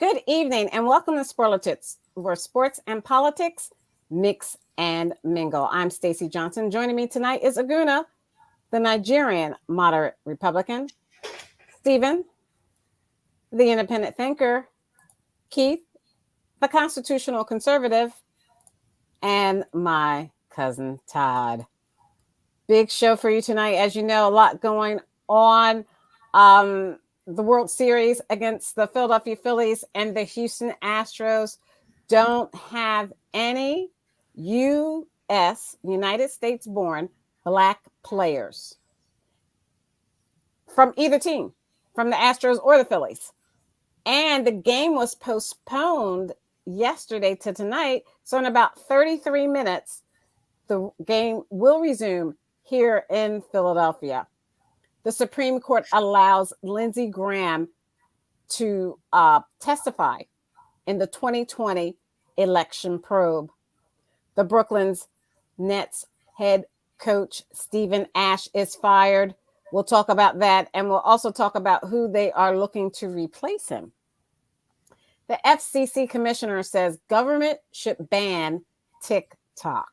Good evening and welcome to Sporlitiks, where sports and politics mix and mingle. I'm Stacey Johnson. Joining me tonight is Aguna, the Nigerian moderate Republican, Stephen, the independent thinker, Keith, the constitutional conservative, and my cousin Todd. Big show for you tonight. As you know, a lot going on. The World Series against the Philadelphia Phillies and the Houston Astros don't have any United States born black players from either team, from the Astros or the Phillies. And the game was postponed yesterday to tonight. So in about 33 minutes, the game will resume here in Philadelphia. The Supreme Court allows Lindsey Graham to testify in the 2020 election probe. The Brooklyn Nets head coach Steve Nash is fired. We'll talk about that, and we'll also talk about who they are looking to replace him. The FCC commissioner says government should ban TikTok.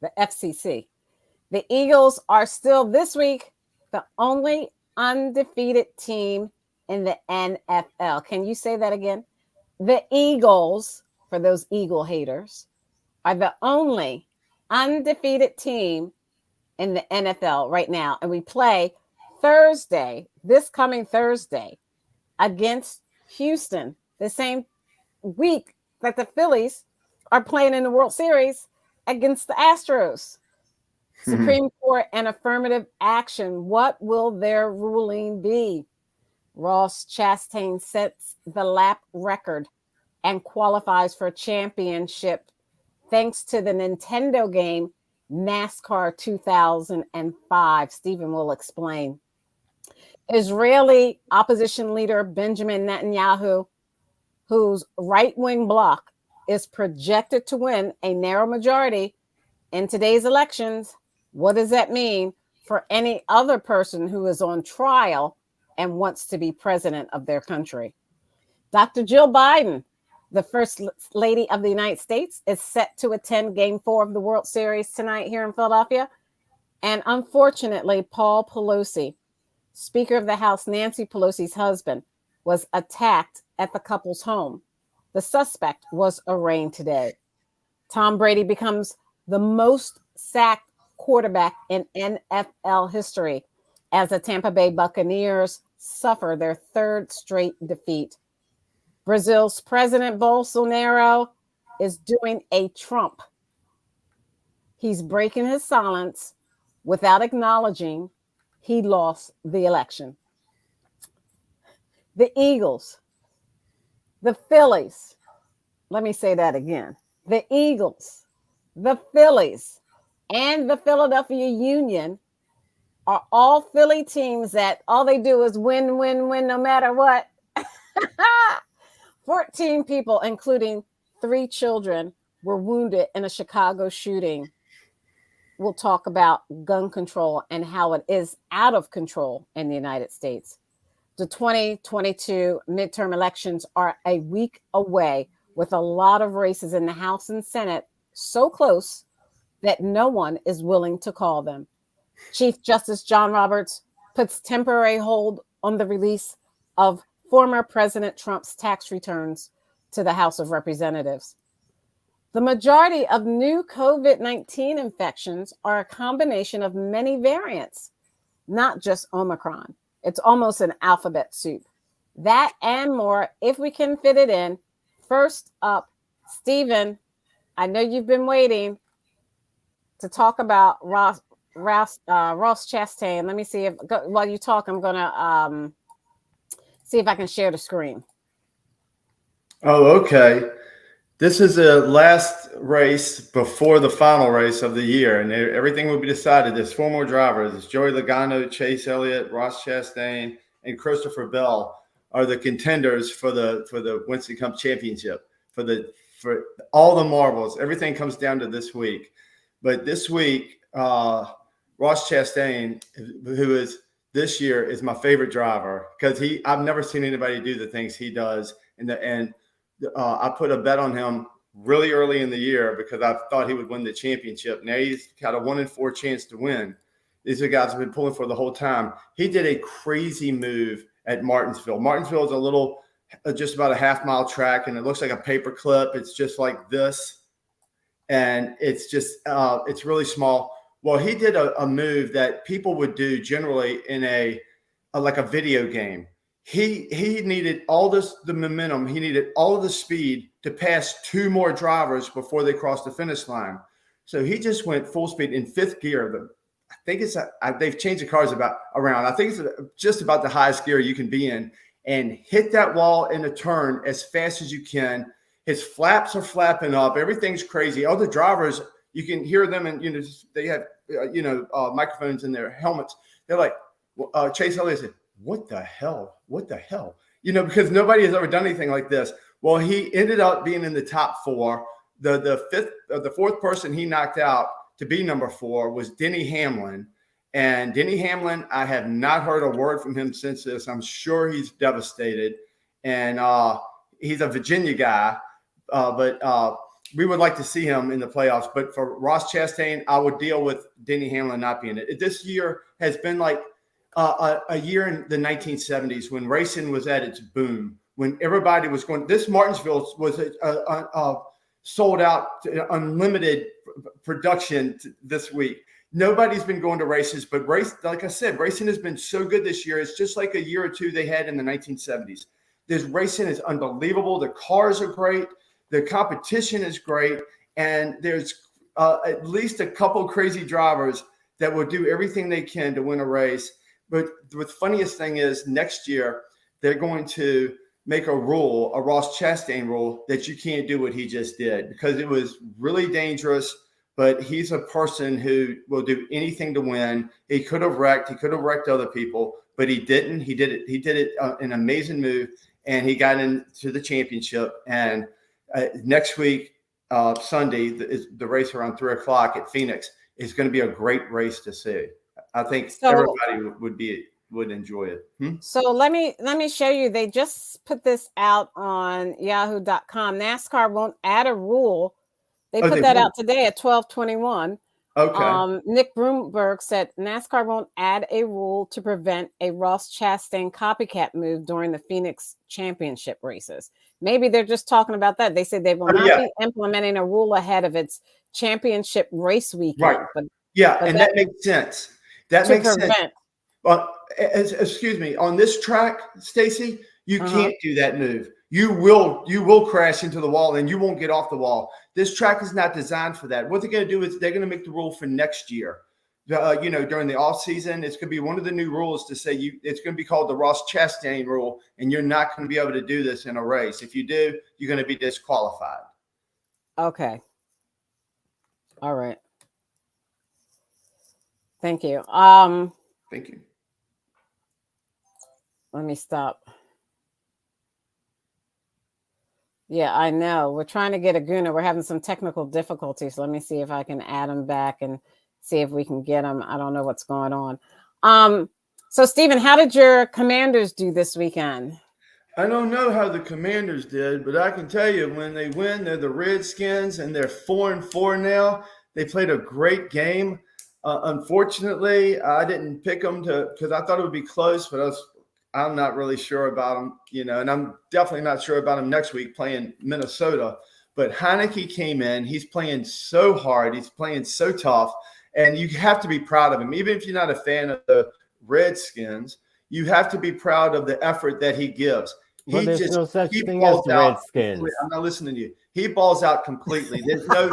The FCC. The Eagles are still this week the only undefeated team in the NFL. Can you say that again? The Eagles, for those Eagle haters, are the only undefeated team in the NFL right now. And we play Thursday, this coming Thursday, against Houston, the same week that the Phillies are playing in the World Series against the Astros. Supreme Court and affirmative action. What will their ruling be? Ross Chastain sets the lap record and qualifies for championship thanks to the Nintendo game NASCAR 2005. Stephen will explain. Israeli opposition leader Benjamin Netanyahu, whose right-wing bloc is projected to win a narrow majority in today's elections. What does that mean for any other person who is on trial and wants to be president of their country? Dr. Jill Biden, the First Lady of the United States, is set to attend Game 4 of the World Series tonight here in Philadelphia. And unfortunately, Paul Pelosi, Speaker of the House Nancy Pelosi's husband, was attacked at the couple's home. The suspect was arraigned today. Tom Brady becomes the most sacked quarterback in NFL history as the Tampa Bay Buccaneers suffer their third straight defeat. Brazil's President Bolsonaro is doing a Trump. He's breaking his silence without acknowledging he lost the election. The Eagles, the Phillies, let me say that again. The Eagles, the Phillies, and the Philadelphia Union are all Philly teams that all they do is win, win, win, no matter what. 14 people, including 3 children, were wounded in a Chicago shooting. We'll talk about gun control and how it is out of control in the United States. The 2022 midterm elections are a week away, with a lot of races in the House and Senate so close that no one is willing to call them. Chief Justice John Roberts puts temporary hold on the release of former President Trump's tax returns to the House of Representatives. The majority of new COVID-19 infections are a combination of many variants, not just Omicron. It's almost an alphabet soup. That and more, if we can fit it in. First up, Stephen, I know you've been waiting to talk about Ross Chastain. Let me see if while you talk, I'm gonna see if I can share the screen. Oh, okay. This is the last race before the final race of the year, and everything will be decided. There's 4 more drivers. It's Joey Logano, Chase Elliott, Ross Chastain, and Christopher Bell are the contenders for the Winston Cup Championship. For all the marbles, everything comes down to this week. But this week, Ross Chastain, who is this year is my favorite driver, because I've never seen anybody do the things he does and I put a bet on him really early in the year because I thought he would win the championship. Now he's got a 1 in 4 chance to win. These are guys have been pulling for the whole time. He did a crazy move at Martinsville. Martinsville is a little, just about a half-mile track, and it looks like a paper clip. It's just like this, and it's just it's really small. Well, he did a move that people would do generally in like a video game. He needed all the momentum. He needed all of the speed to pass 2 more drivers before they crossed the finish line. So he just went full speed in 5th gear. I think they've changed the cars around. I think it's just about the highest gear you can be in, and hit that wall in a turn as fast as you can. His flaps are flapping up. Everything's crazy. All the drivers, you can hear them, and they have microphones in their helmets. They're like, Chase Elliott said, "What the hell? What the hell?" Because nobody has ever done anything like this. Well, he ended up being in the top 4. The 4th person he knocked out to be number 4 was Denny Hamlin. And Denny Hamlin, I have not heard a word from him since this. I'm sure he's devastated. And he's a Virginia guy, but we would like to see him in the playoffs. But for Ross Chastain, I would deal with Denny Hamlin not being it. This year has been like a year in the 1970s when racing was at its boom, when everybody was going. This Martinsville was sold out to unlimited production this week. Nobody's been going to races, but like I said, racing has been so good this year. It's just like a year or two they had in the 1970s. This racing is unbelievable. The cars are great. The competition is great. And there's at least a couple crazy drivers that will do everything they can to win a race. But the funniest thing is next year, they're going to make a Ross Chastain rule, that you can't do what he just did, because it was really dangerous. But he's a person who will do anything to win. He could have wrecked. He could have wrecked other people, but he didn't. He did it. He did it an amazing move, and he got into the championship. And next week, Sunday, the race around 3:00 at Phoenix is going to be a great race to see. I think everybody would enjoy it. So let me show you. They just put this out on yahoo.com. NASCAR won't add a rule. They put that out today at 12:21. Okay. Nick Broomberg said NASCAR won't add a rule to prevent a Ross Chastain copycat move during the Phoenix championship races. Maybe they're just talking about that. They said they will not be implementing a rule ahead of its championship race weekend. Right. But that makes sense. That makes sense. Excuse me. On this track, Stacy, you can't do that move. You will crash into the wall, and you won't get off the wall. This track is not designed for that. What they're going to do is they're going to make the rule for next year. During the off season, it's going to be one of the new rules to say it's going to be called the Ross Chastain rule, and you're not going to be able to do this in a race. If you do, you're going to be disqualified. Okay. All right. Thank you. Thank you. Let me stop. Yeah, I know. We're trying to get Aguna. We're having some technical difficulties. Let me see if I can add him back and see if we can get him. I don't know what's going on. So, Stephen, how did your Commanders do this weekend? I don't know how the Commanders did, but I can tell you when they win, they're the Redskins, and they're 4-4 now. They played a great game. Unfortunately, I didn't pick them because I thought it would be close, but I'm not really sure about them, and I'm definitely not sure about him next week playing Minnesota. But Heineke came in. He's playing so hard. He's playing so tough, and you have to be proud of him. Even if you're not a fan of the Redskins, you have to be proud of the effort that he gives. Well, there's no such thing as the Redskins. I'm not listening to you. He balls out completely. There's no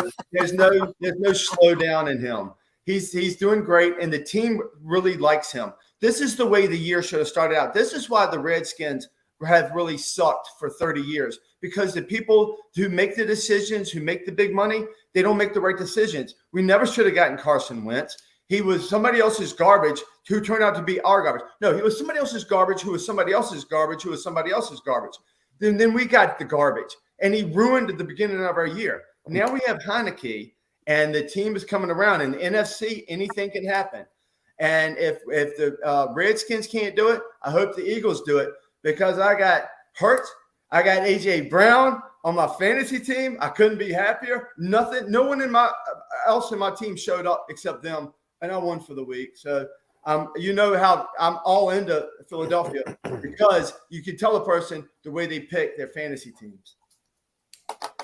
slowdown in him. He's doing great, and the team really likes him. This is the way the year should have started out. This is why the Redskins have really sucked for 30 years, because the people who make the decisions, who make the big money, they don't make the right decisions. We never should have gotten Carson Wentz. He was somebody else's garbage who turned out to be our garbage. No, he was somebody else's garbage who was somebody else's garbage who was somebody else's garbage. Then we got the garbage, and he ruined the beginning of our year. Now we have Heineke, and the team is coming around. In the NFC, anything can happen. And if the Redskins can't do it, I hope the Eagles do it, because I got Hurts, I got A.J. Brown on my fantasy team. I couldn't be happier. No one else in my team showed up except them, and I won for the week. So, you know how I'm all into Philadelphia because you can tell a person the way they pick their fantasy teams.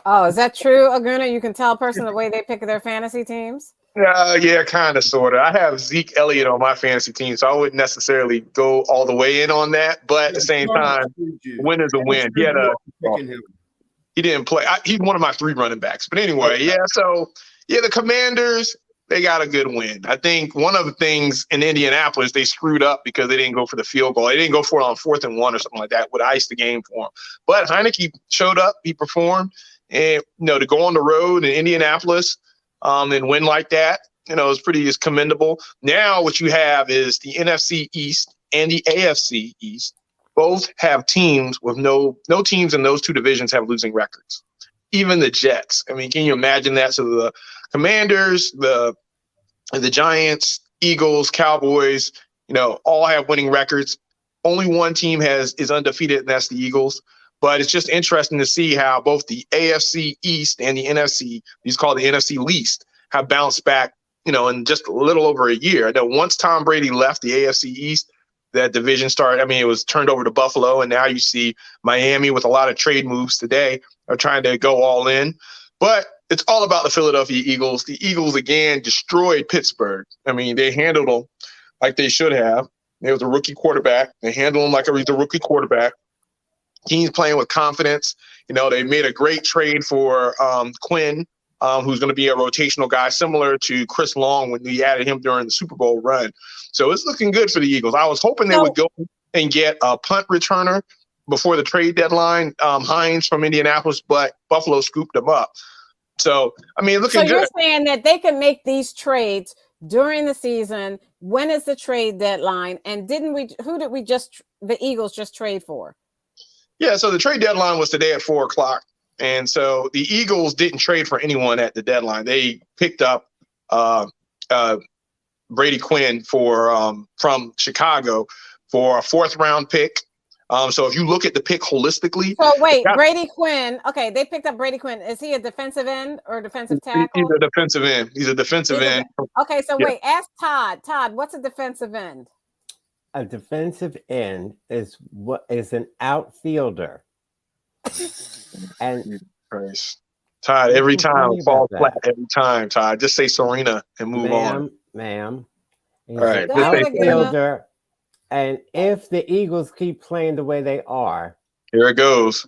Oh, is that true, Aguna? You can tell a person the way they pick their fantasy teams? Yeah, kind of, sort of. I have Zeke Elliott on my fantasy team, so I wouldn't necessarily go all the way in on that. But at the same time, win is a win. He didn't play. He's one of my 3 running backs. But anyway, the Commanders, they got a good win. I think one of the things in Indianapolis, they screwed up because they didn't go for the field goal. They didn't go for it on 4th and 1 or something like that. Would ice the game for them. But Heineke showed up. He performed. And, to go on the road in Indianapolis and win like that, is commendable. Now what you have is the NFC East and the AFC East both have teams with no teams in those 2 divisions have losing records. Even the Jets. I mean, can you imagine that? So the Commanders, the Giants, Eagles, Cowboys, all have winning records. Only one team is undefeated, and that's the Eagles. But it's just interesting to see how both the AFC East and the NFC, these called the NFC least, have bounced back, in just a little over a year. I know once Tom Brady left the AFC East, that division started. I mean, it was turned over to Buffalo, and now you see Miami with a lot of trade moves today are trying to go all in. But it's all about the Philadelphia Eagles. The Eagles, again, destroyed Pittsburgh. I mean, they handled them like they should have. It was a rookie quarterback. They handled him like he was a rookie quarterback. Teams playing with confidence. They made a great trade for Quinn, who's going to be a rotational guy, similar to Chris Long when we added him during the Super Bowl run. So it's looking good for the Eagles. I was hoping they would go and get a punt returner before the trade deadline, Hines from Indianapolis, but Buffalo scooped him up. So, I mean, looking good. So you're saying that they can make these trades during the season. When is the trade deadline? And who did the Eagles just trade for? Yeah, so the trade deadline was today at 4:00. And so the Eagles didn't trade for anyone at the deadline. They picked up Brady Quinn from Chicago for a 4th round pick. So if you look at the pick holistically. So wait, Brady Quinn. Okay, they picked up Brady Quinn. Is he a defensive end or a defensive tackle? He's a defensive end. He's a defensive end. Okay, so wait, ask Todd. Todd, what's a defensive end? A defensive end is an outfielder. And Todd, every time falls flat. Every time, Todd. Just say Serena and move on. Ma'am. All right. Outfielder. And if the Eagles keep playing the way they are, here it goes.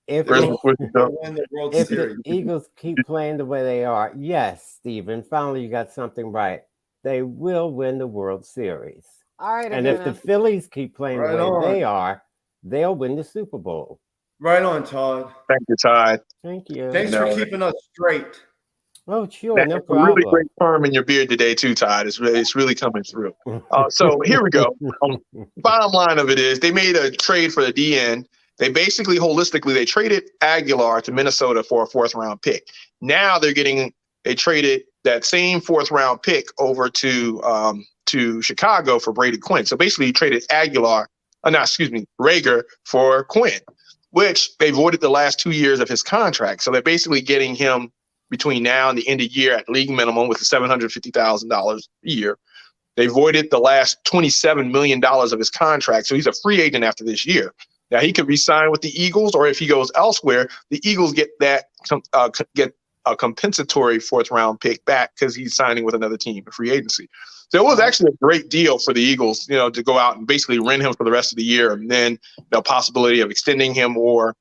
If the Eagles keep playing the way they are, yes, Stephen, finally you got something right. They will win the World Series. All right. And if the Phillies keep playing the way they are, they'll win the Super Bowl. Right on, Todd. Thank you, Todd. Thank you. Thanks for keeping us straight. Oh, sure, no problem. A really great term in your beard today, too, Todd. It's really coming through. So here we go. Bottom line of it is they made a trade for the DN. They basically holistically they traded Aguilar to Minnesota for a 4th round pick. Now they traded that same 4th round pick over to Chicago for Brady Quinn. So basically, he traded Rager for Quinn, which they voided the last 2 years of his contract. So they're basically getting him between now and the end of the year at league minimum with $750,000 a year. They voided the last $27 million of his contract. So he's a free agent after this year. Now he could re-sign with the Eagles, or if he goes elsewhere, the Eagles get that get a compensatory 4th round pick back because he's signing with another team, a free agency. So it was actually a great deal for the Eagles, to go out and basically rent him for the rest of the year, and then the possibility of extending him or,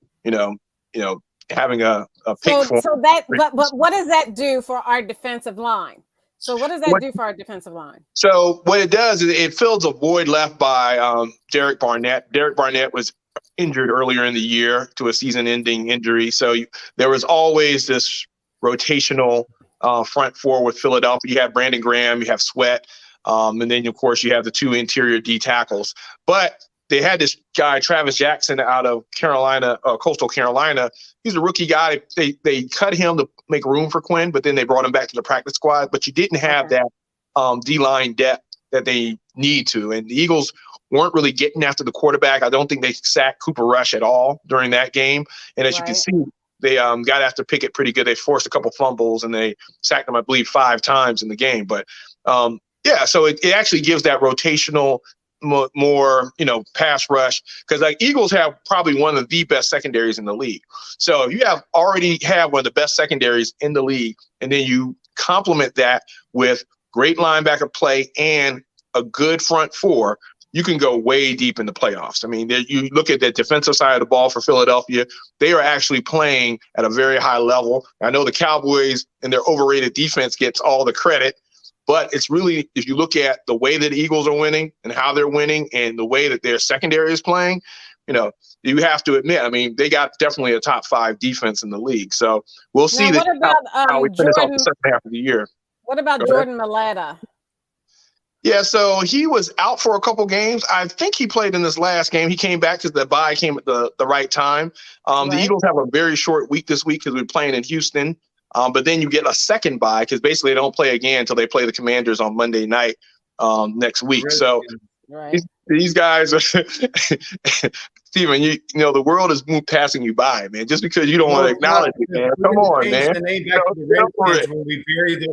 having a pick for him. So that, but what does that do for our defensive line? So what does that do for our defensive line? So what it does is it fills a void left by Derek Barnett. Derek Barnett was injured earlier in the year to a season-ending injury. So there was always this rotational front four with Philadelphia. You have Brandon Graham, you have Sweat, and then, of course, you have the 2 interior D tackles. But they had this guy, Travis Jackson, out of Carolina, Coastal Carolina. He's a rookie guy. They cut him to make room for Quinn, but then they brought him back to the practice squad. But you didn't have that D-line depth that they need to. And the Eagles weren't really getting after the quarterback. I don't think they sacked Cooper Rush at all during that game. And as you can see, they got after Pickett pretty good. They forced a couple fumbles and they sacked him, I believe, 5 times in the game. But yeah, so it actually gives that rotational more, pass rush, because like Eagles have probably one of the best secondaries in the league. So if you already have one of the best secondaries in the league, and then you complement that with great linebacker play and a good front four, you can go way deep in the playoffs. I mean, you look at the defensive side of the ball for Philadelphia, they are actually playing at a very high level. I know the Cowboys and their overrated defense gets all the credit, but it's really, if you look at the way that the Eagles are winning and how they're winning and the way that their secondary is playing, you have to admit, I mean, they got definitely a top 5 defense in the league. So we'll see how we finish off the second half of the year. What about Jordan Mailata? Yeah, so he was out for a couple games. I think he played in this last game. He came back because the bye came at the right time. The Eagles have a very short week this week because we're playing in Houston. But then you get a second bye because basically they don't play again until they play the Commanders on Monday night next week. So these guys are Steven, the world is passing you by, man. Just because you don't want to acknowledge it, man. Come on, man.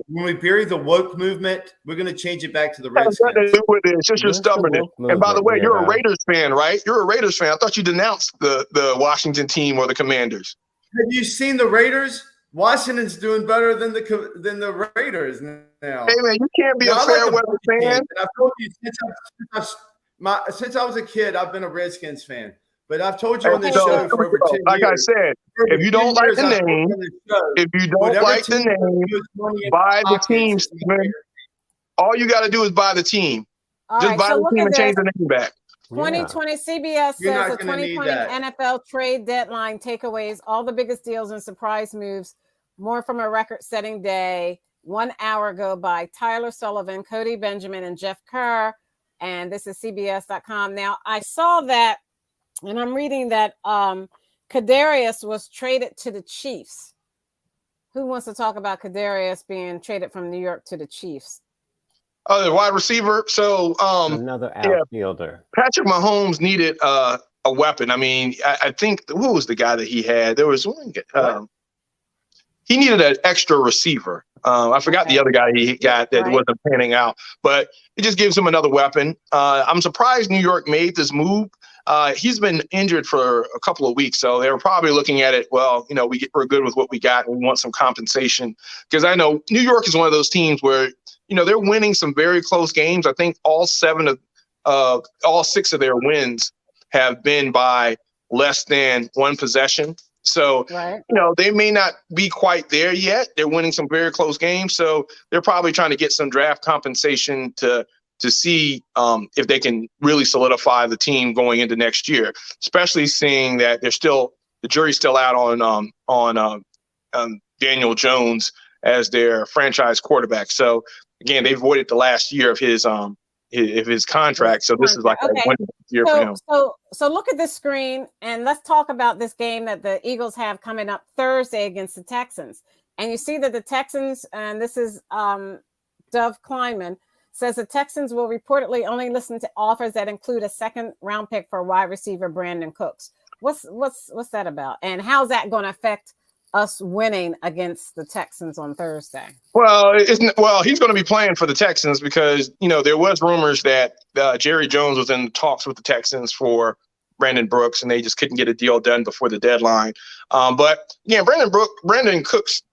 When we bury the woke movement, we're going to change it back to the Redskins. It's just your stubbornness. And by the way, you're a Raiders fan, right? You're a Raiders fan. I thought you denounced the Washington team or the Commanders. Have you seen the Raiders? Washington's doing better than the Raiders now. Hey, man, you can't be a fair weather fan. I've told you since I was a kid, I've been a Redskins fan. But I've told you on this show for over 10 years. Like I said, if you don't like the name, buy the team, Steven. All you got to do is buy the team. Just buy the team and change the name back. 2020 CBS says the 2020 NFL trade deadline takeaways, all the biggest deals and surprise moves, more from a record-setting day 1 hour ago by Tyler Sullivan, Cody Benjamin, and Jeff Kerr. And this is CBS.com. Now, I saw that, and I'm reading that Kadarius was traded to the Chiefs. Who wants to talk about Kadarius being traded from New York to the Chiefs? Oh, the wide receiver. So another outfielder. Patrick Mahomes needed a weapon. I mean, I think who was the guy that he had? There was one. He needed an extra receiver. I forgot the other guy he got that wasn't panning out, but it just gives him another weapon. I'm surprised New York made this move. He's been injured for a couple of weeks, so they were probably looking at it. Well, we're good with what we got, and we want some compensation, because I know New York is one of those teams where they're winning some very close games. I think all 6 of their wins have been by less than one possession. So, they may not be quite there yet. They're winning some very close games. So they're probably trying to get some draft compensation to see if they can really solidify the team going into next year, especially seeing that the jury's still out on Daniel Jones as their franchise quarterback. So again, they voided the last year of his contract. So this is like a winning year for him. So look at this screen and let's talk about this game that the Eagles have coming up Thursday against the Texans. And you see that the Texans, and this is Dov Kleinman, says the Texans will reportedly only listen to offers that include a second-round pick for wide receiver Brandon Cooks. What's that about? And how's that going to affect us winning against the Texans on Thursday? Well, he's going to be playing for the Texans because, there was rumors that Jerry Jones was in talks with the Texans for Brandon Brooks, and they just couldn't get a deal done before the deadline. But yeah, Brandon Cooks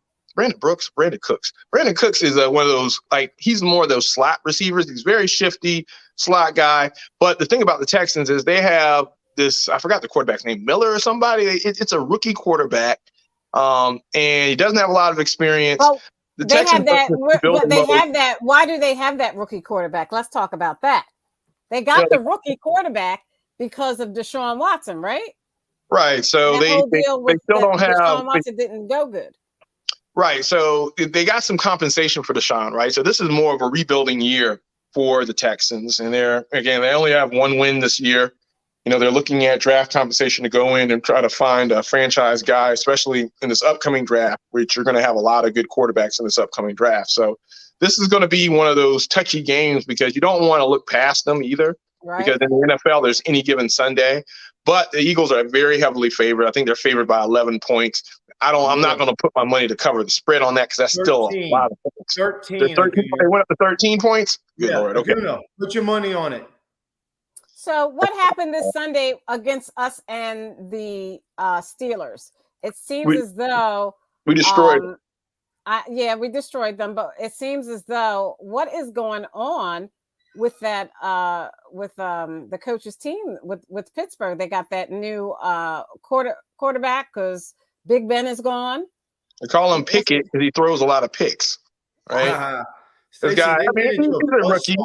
is one of those, he's more of those slot receivers. He's very shifty slot guy. But the thing about the Texans is they have this, I forgot the quarterback's name, Miller or somebody. It's a rookie quarterback. And he doesn't have a lot of experience. Well, they have that. Why do they have that rookie quarterback? Let's talk about that. They got the rookie quarterback because of Deshaun Watson, right? Right. So they still don't have. Deshaun Watson didn't go good. Right. So they got some compensation for Deshaun, right? So this is more of a rebuilding year for the Texans. And they only have one win this year. They're looking at draft compensation to go in and try to find a franchise guy, especially in this upcoming draft, which you're going to have a lot of good quarterbacks in this upcoming draft. So this is going to be one of those touchy games because you don't want to look past them either. because in the NFL, there's any given Sunday. But the Eagles are very heavily favored. I think they're favored by 11 points. I'm not going to put my money to cover the spread on that because that's 13. still a lot of points. 13. They went up to 13 points? Good Lord. Okay. Put your money on it. So what happened this Sunday against us and the Steelers? It seems as though we destroyed them. We destroyed them, but it seems as though what is going on with that the coach's team with Pittsburgh? They got that new quarterback because Big Ben is gone. They call him Pickett because he throws a lot of picks, right? This guy, he's a rookie.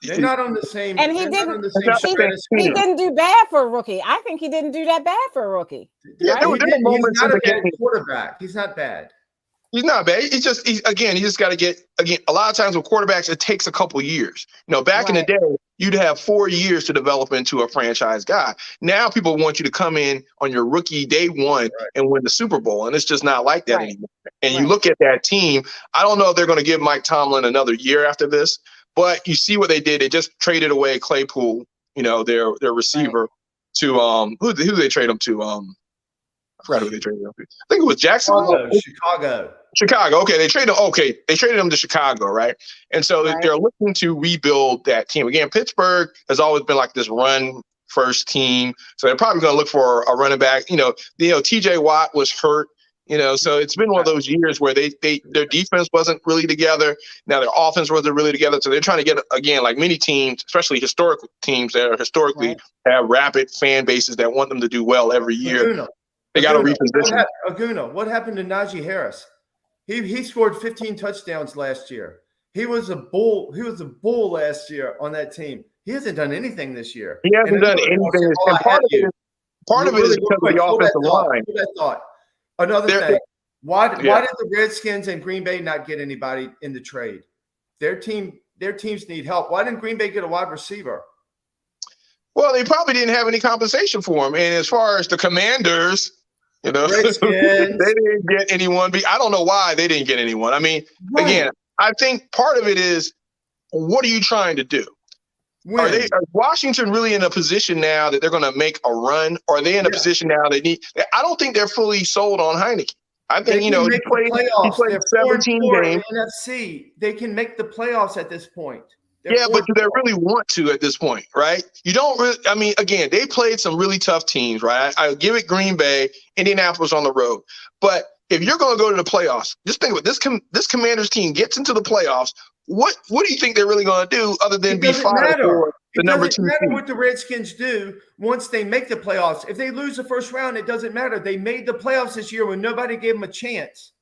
They're not on the same. And he didn't do bad for a rookie. I think he didn't do that bad for a rookie. Yeah, right? He's not a bad quarterback. He's not bad. He's not bad. He just got to get, a lot of times with quarterbacks, it takes a couple years. Back in the day, you'd have 4 years to develop into a franchise guy. Now people want you to come in on your rookie day one and win the Super Bowl. And it's just not like that anymore. And you look at that team, I don't know if they're going to give Mike Tomlin another year after this, but you see what they did. They just traded away Claypool, their receiver to who they trade him to? I forgot who they traded him to. I think it was Jacksonville. Chicago. Okay, they traded him to Chicago, right? And so they're looking to rebuild that team. Again, Pittsburgh has always been like this run first team. So they're probably going to look for a running back. TJ Watt was hurt. So it's been one of those years where their defense wasn't really together. Now their offense wasn't really together. So they're trying to get, again, like many teams, especially historical teams that are historically have rapid fan bases that want them to do well every year. They got to reposition. What happened to Najee Harris? He scored 15 touchdowns last year. He was a bull last year on that team. He hasn't done anything this year. He hasn't done anything. Part of it is because of the offensive line. Another thing, why did the Redskins and Green Bay not get anybody in the trade? Their teams need help. Why didn't Green Bay get a wide receiver? Well, they probably didn't have any compensation for him. And as far as the Commanders, they didn't get anyone. I don't know why they didn't get anyone. Again, I think part of it is, what are you trying to do? Are Washington really in a position now that they're going to make a run? Or are they in a position now I don't think they're fully sold on Heineke. I think, he played 17 games. NFC. They can make the playoffs at this point. But do they really want to at this point, right? You don't really, again, they played some really tough teams, right? I give it Green Bay, Indianapolis on the road. But if you're going to go to the playoffs, just think about this Commanders team gets into the playoffs. What do you think they're really going to do other than be fired for the number 2 seed? It doesn't matter what the Redskins do once they make the playoffs. If they lose the first round, it doesn't matter. They made the playoffs this year when nobody gave them a chance.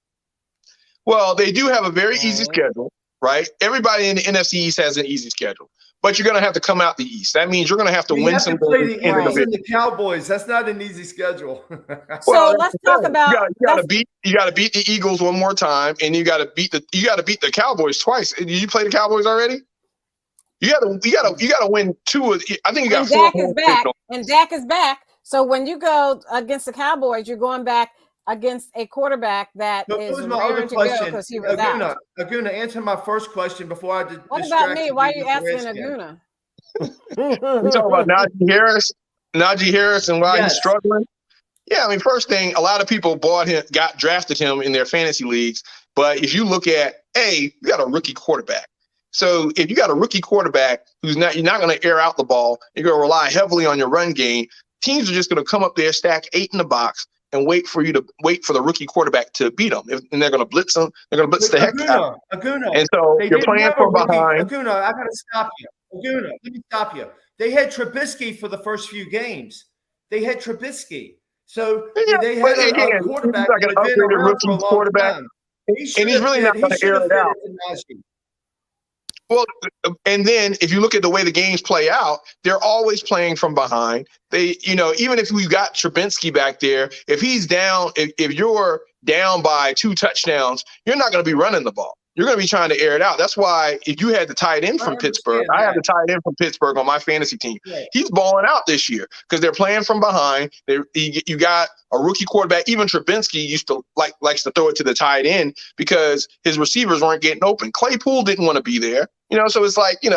Well, they do have a very easy schedule, right? Everybody in the NFC East has an easy schedule. But you're going to have to come out the East. That means you're going to have to win some. Play the Eagles and the Cowboys. That's not an easy schedule. So let's talk about. You got to beat the Eagles one more time, and you got to beat the Cowboys twice. Did you play the Cowboys already? You got to win 2 of. I think you got 4. Dak is back. So when you go against the Cowboys, you're going back against a quarterback that is raring to go because he was out. Aguna, answer my first question before I distract. What about me? Why are you asking Aguna? You talking about Najee Harris and why he's struggling? Yeah, first thing, a lot of people drafted him in their fantasy leagues. But if you look at, you got a rookie quarterback. So if you got a rookie quarterback you're not going to air out the ball, you're going to rely heavily on your run game, teams are just going to come up there, stack 8 in the box, and wait for the rookie quarterback to beat them. And they're going to blitz them. They're going to blitz the heck out of them. And so you're playing from behind. Aguna, I got to stop you. Aguna, let me stop you. They had Trubisky for the first few games. They had Trubisky. So they had a quarterback like an upgraded rookie quarterback. And he's really not going to air it out. Well, and then if you look at the way the games play out, they're always playing from behind. Even if we've got Trubinsky back there, if he's down, if you're down by 2 touchdowns, you're not going to be running the ball. you're going to be trying to air it out. That's why if you had the tight end from Pittsburgh, I have the tight end from Pittsburgh on my fantasy team. Right. He's balling out this year because they're playing from behind. You got a rookie quarterback. Even Trubinsky likes to throw it to the tight end because his receivers weren't getting open. Claypool didn't want to be there. So it's like, you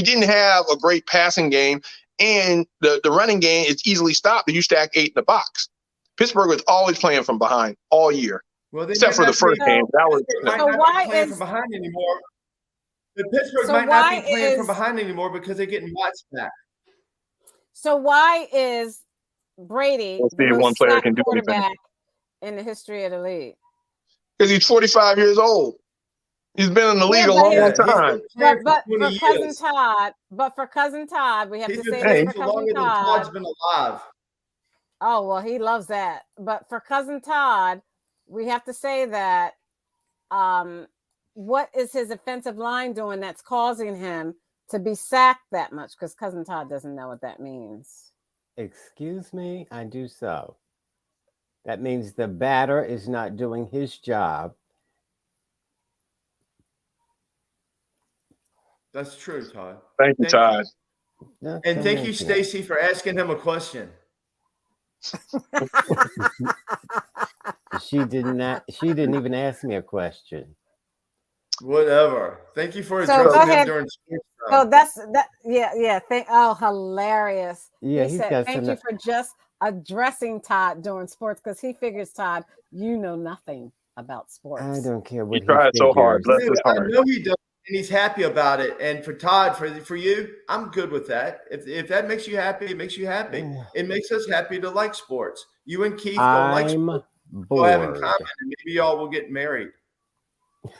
didn't have a great passing game, and the running game is easily stopped if you stack 8 in the box. Pittsburgh was always playing from behind all year. Well, except for the first game, that was not playing from behind anymore. The Pittsburgh might not be playing from behind anymore because they're getting watched back. So why is Brady the most sacked quarterback in the history of the league? Because he's 45 years old. He's been in the league a long time. But for cousin Todd, we have to say this for cousin Todd. Todd's been alive. Oh well, he loves that. But for cousin Todd, we have to say that what is his offensive line doing that's causing him to be sacked that much? Because cousin Todd doesn't know what that means. Excuse me, I do so. That means the batter is not doing his job. That's true, Todd. Thank you, Todd. And thank you, Stacy, for asking him a question. She didn't even ask me a question. Whatever. Thank you for addressing him during sports time. Oh, hilarious. Yeah, he said thank you for just addressing Todd during sports because he figures, Todd, you know nothing about sports. I don't care what he tried so hard. Bless his heart. I know he does, and he's happy about it. And for Todd, for you, I'm good with that. If that makes you happy, it makes you happy. It makes us happy to like sports. You and Keith don't like sports. We'll have in common, and maybe y'all will get married.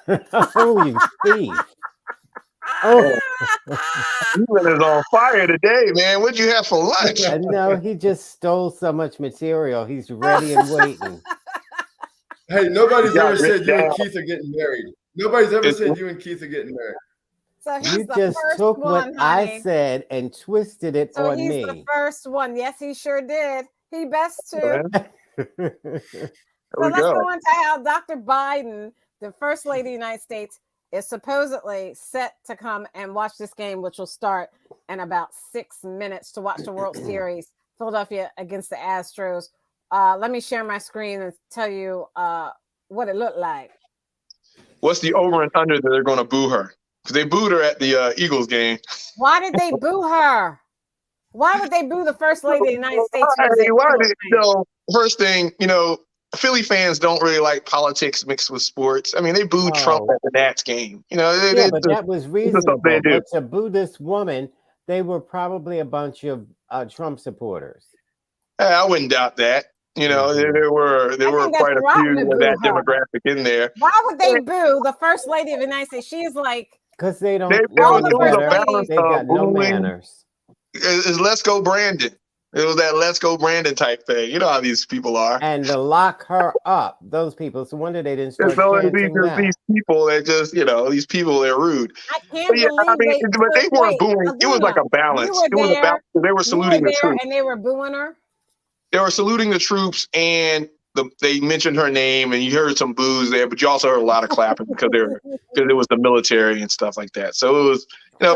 Holy thief. Oh, Stephen is on fire today, man. What'd you have for lunch? No, he just stole so much material. He's ready and waiting. Hey, nobody's ever said you and Keith are getting married. Nobody's ever said you and Keith are getting married. So you just took what I said and twisted it on me. So he's the first one. Yes, he sure did. He best to. So let's go on to how Dr. Biden, the First Lady of the United States, is supposedly set to come and watch this game, which will start in about 6 minutes to watch the World Series, Philadelphia against the Astros. Let me share my screen and tell you what it looked like. What's the over and under that they're going to boo her? Because they booed her at the Eagles game. Why did they boo her? Why would they boo the First Lady of the United States? First thing, Philly fans don't really like politics mixed with sports. I mean, they booed Trump at the Nats game. But that was reasonable. But to boo this woman, they were probably a bunch of Trump supporters. I wouldn't doubt that. There were quite a few of that demographic in there. Why would they boo the First Lady of the United States? She is like because they don't. They got no manners. It's Let's Go Brandon. It was that Let's Go Brandon type thing. You know how these people are. And to lock her up, those people. So wonder they didn't start these people that just, these people, they're rude. I can't believe but they weren't booing. It was like a balance. It was a balance. They were saluting the troops. And they were booing her? They were saluting the troops, and they mentioned her name, and you heard some boos there, but you also heard a lot of clapping because it was the military and stuff like that. So it was,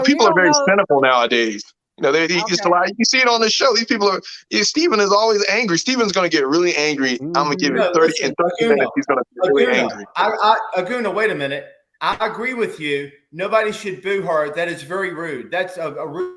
people are very cynical nowadays. Just a lot. You see it on the show. These people are. Stephen is always angry. Stephen's going to get really angry. I'm going to give him 30 minutes. He's going to get really angry. Aguna, wait a minute. I agree with you. Nobody should boo her. That is very rude. That's a rude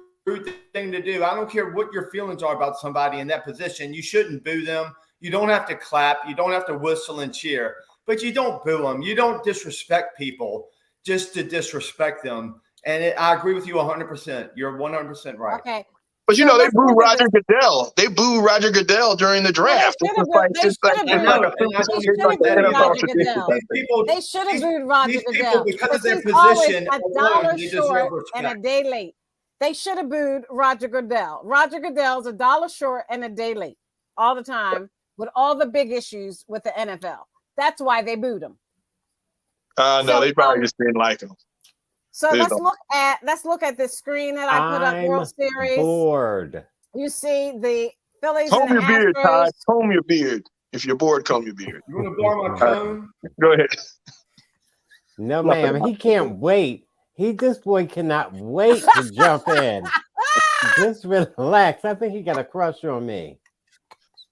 thing to do. I don't care what your feelings are about somebody in that position. You shouldn't boo them. You don't have to clap. You don't have to whistle and cheer. But you don't boo them. You don't disrespect people just to disrespect them. And I agree with you 100%. You're 100% right. Okay. But they booed Roger Goodell. They booed Roger Goodell during the draft. They should have booed Roger Goodell because their position $1 short and a day late. They should have booed Roger Goodell. Roger Goodell's $1 short and a day late all the time with all the big issues with the NFL. That's why they booed him. No, they probably just didn't like him. So let's look at this screen that I put up. World Series. Bored. You see the Phillies. Comb your beard, Todd. Comb your beard. If you're bored, comb your beard. You want to borrow my comb? Go ahead. No, ma'am. He can't wait. This boy cannot wait to jump in. Just relax. I think he got a crush on me.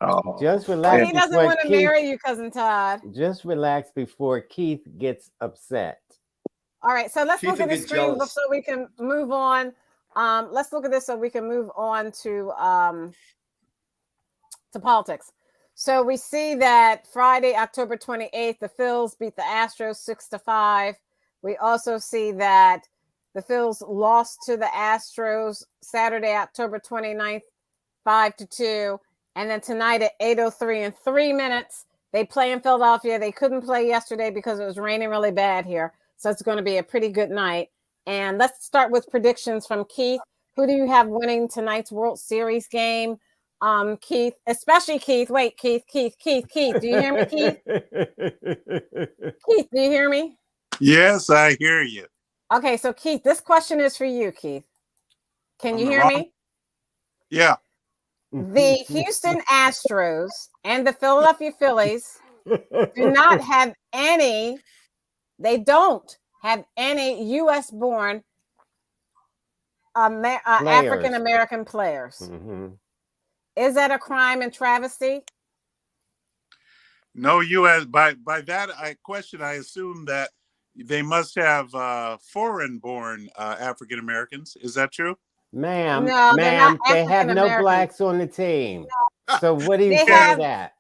Oh, just relax. He doesn't want to marry you, Cousin Todd. Just relax before Keith gets upset. All right, so let's look at the screen so we can move on. Let's look at this so we can move on to politics. So we see that Friday, October 28th, the Phils beat the Astros 6-5. We also see that the Phils lost to the Astros Saturday, October 29th, 5-2. And then tonight at 8:03 in 3 minutes, they play in Philadelphia. They couldn't play yesterday because it was raining really bad here. So it's going to be a pretty good night. And let's start with predictions from Keith. Who do you have winning tonight's World Series game? Keith, especially Keith. Wait, Keith. Do you hear me, Keith? Keith, do you hear me? Yes, I hear you. Okay, so Keith, this question is for you, Keith. Can you hear me? Yeah. The Houston Astros and the Philadelphia Phillies do not have any. They don't have any U.S.-born African-American players. Mm-hmm. Is that a crime and travesty? No U.S. By that question, I assume that they must have foreign-born African-Americans. Is that true? Ma'am, no, they have no blacks on the team. So what do you say to that?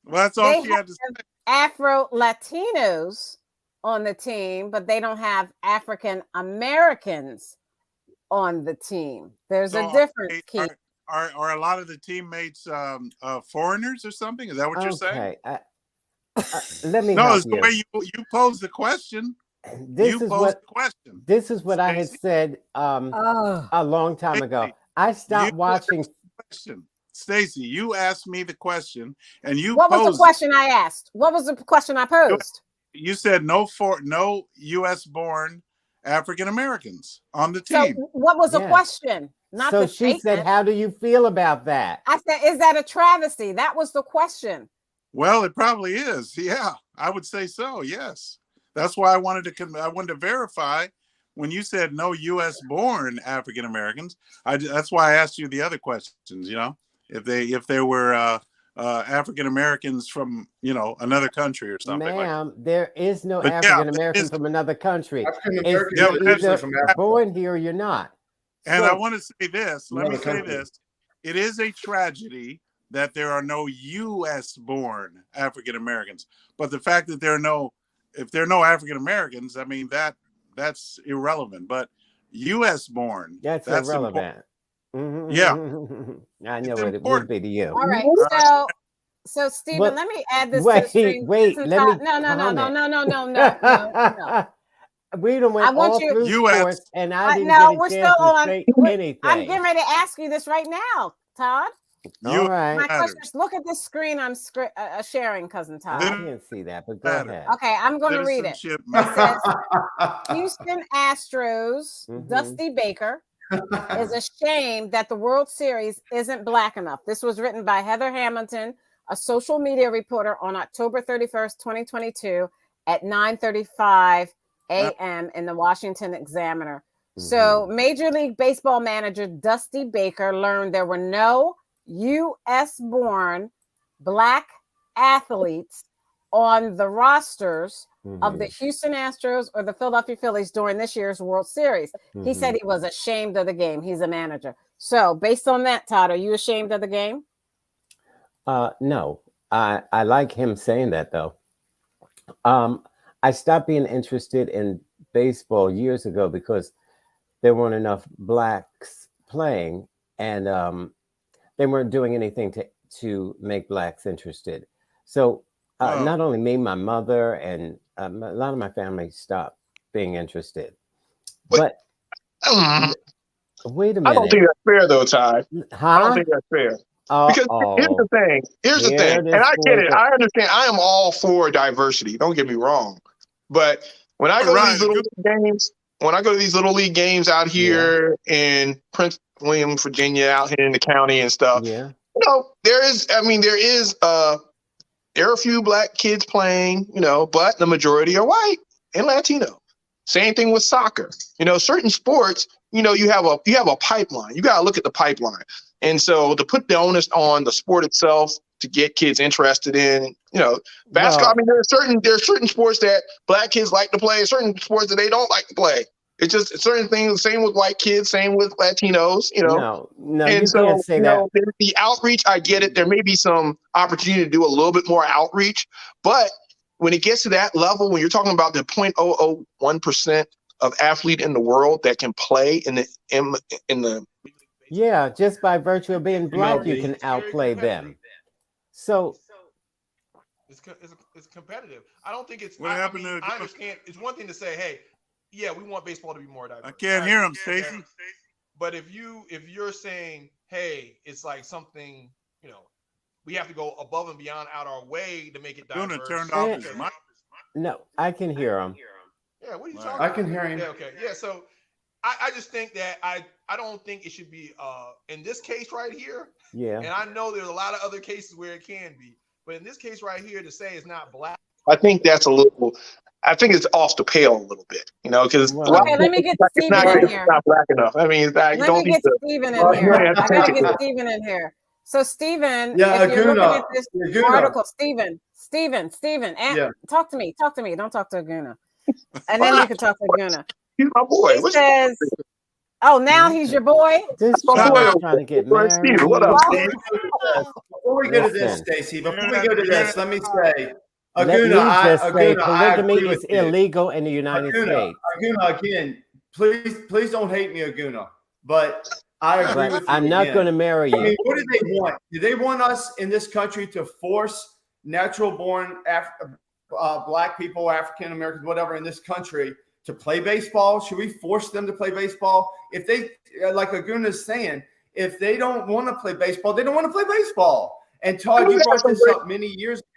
Well, that's all she had to say. Afro-Latinos on the team, but they don't have African Americans on the team. There's a difference, Keith. Are a lot of the teammates foreigners or something? Is that what you're saying? Let me. No, it's the way you pose the question. This is what I had said a long time ago. I stopped watching. Stacy, you asked me the question, and you. What was the question I asked? What was the question I posed? You said no U.S. born African Americans on the team. So what was the question? Not so the she said, "How do you feel about that?" I said, "Is that a travesty?" That was the question. Well, it probably is. Yeah, I would say so. Yes, that's why I wanted to verify when you said no U.S. born African Americans. That's why I asked you the other questions. You know, if they were African Americans from another country or something. Ma'am, there is no African American from another country. You're either born here or you're not. And I want to say this. Let me say this. It is a tragedy that there are no U.S. born African Americans. But the fact that if there are no African Americans, I mean that's irrelevant. But U.S. born, that's irrelevant. Mm-hmm. Yeah, I know what it would be to you. All right, so Stephen, let me add this. Wait, to the wait. Let me. No. We don't went all through sports, and I didn't get a chance to say anything. I'm getting ready to ask you this right now, Todd. All right. My question is, look at this screen I'm sharing, Cousin Todd. I can't see that, but go ahead. Okay, I'm going to read it. It says, Houston Astros, Dusty Baker, is ashamed that the World Series isn't black enough. This was written by Heather Hamilton, a social media reporter, on October 31st, 2022 at 9:35 a.m. in the Washington Examiner. So Major League Baseball manager Dusty Baker learned there were no U.S.-born black athletes on the rosters of the Houston Astros or the Philadelphia Phillies during this year's World Series. He said he was ashamed of the game. He's a manager. So based on that, Todd, are you ashamed of the game? No. I like him saying that, though. I stopped being interested in baseball years ago because there weren't enough blacks playing, and they weren't doing anything to make blacks interested. So not only me, my mother, and a lot of my family stopped being interested. But wait a minute. I don't think that's fair, though, Ty. I don't think that's fair. Because here's the thing, and I get it. I understand. I am all for diversity. Don't get me wrong. But when I go to these little games, little league games out here in Prince William, Virginia, out here in the county and stuff, there are a few black kids playing, but the majority are white and Latino. Same thing with soccer. Certain sports, you have a pipeline. You got to look at the pipeline. And so to put the onus on the sport itself to get kids interested in, basketball. I mean, there are certain sports that Black kids like to play, certain sports that they don't like to play. It's just certain things. Same with white kids, same with Latinos. No, and you so, can't say that. The outreach, I get it. There may be some opportunity to do a little bit more outreach, but when it gets to that level, when you're talking about the 0.001% of athlete in the world that can play in the Yeah, just by virtue of being Black, you can outplay them. So it's competitive. I don't think it's. What happened to? I understand. It's one thing to say, hey, yeah, we want baseball to be more diverse. I can't hear him, Stacy. But if you're saying, hey, it's like something, we have to go above and beyond out our way to make it diverse. Turned off his mic. No, I can hear him. Yeah, what are you talking about? I can hear him. Yeah, okay. Yeah, so I just think that I don't think it should be in this case right here. Yeah. And I know there's a lot of other cases where it can be, but in this case right here, to say it's not Black, I think that's I think it's off the pale a little bit, because okay, let me get Steven in here. It's not Black enough. I mean, let me get Steven in here. I gotta get Steven in here. So Steven, if you're looking at this article, Steven, talk to me. Don't talk to Aguna. And then you can talk to Aguna. He's my boy. He says, oh, now he's your boy? This boy trying to get married. Steve, what up, Steve? Before we go to this, Stacy, let me say, Aguna, polygamy is illegal in the United States. Aguna, again, please don't hate me, Aguna, but I agree with you. I'm not going to marry you. I mean, what do they want? Do they want us in this country to force natural-born Black people, African Americans, whatever, in this country to play baseball? Should we force them to play baseball? If they, like Aguna is saying, if they don't want to play baseball, they don't want to play baseball. And Todd, you brought this up many years ago,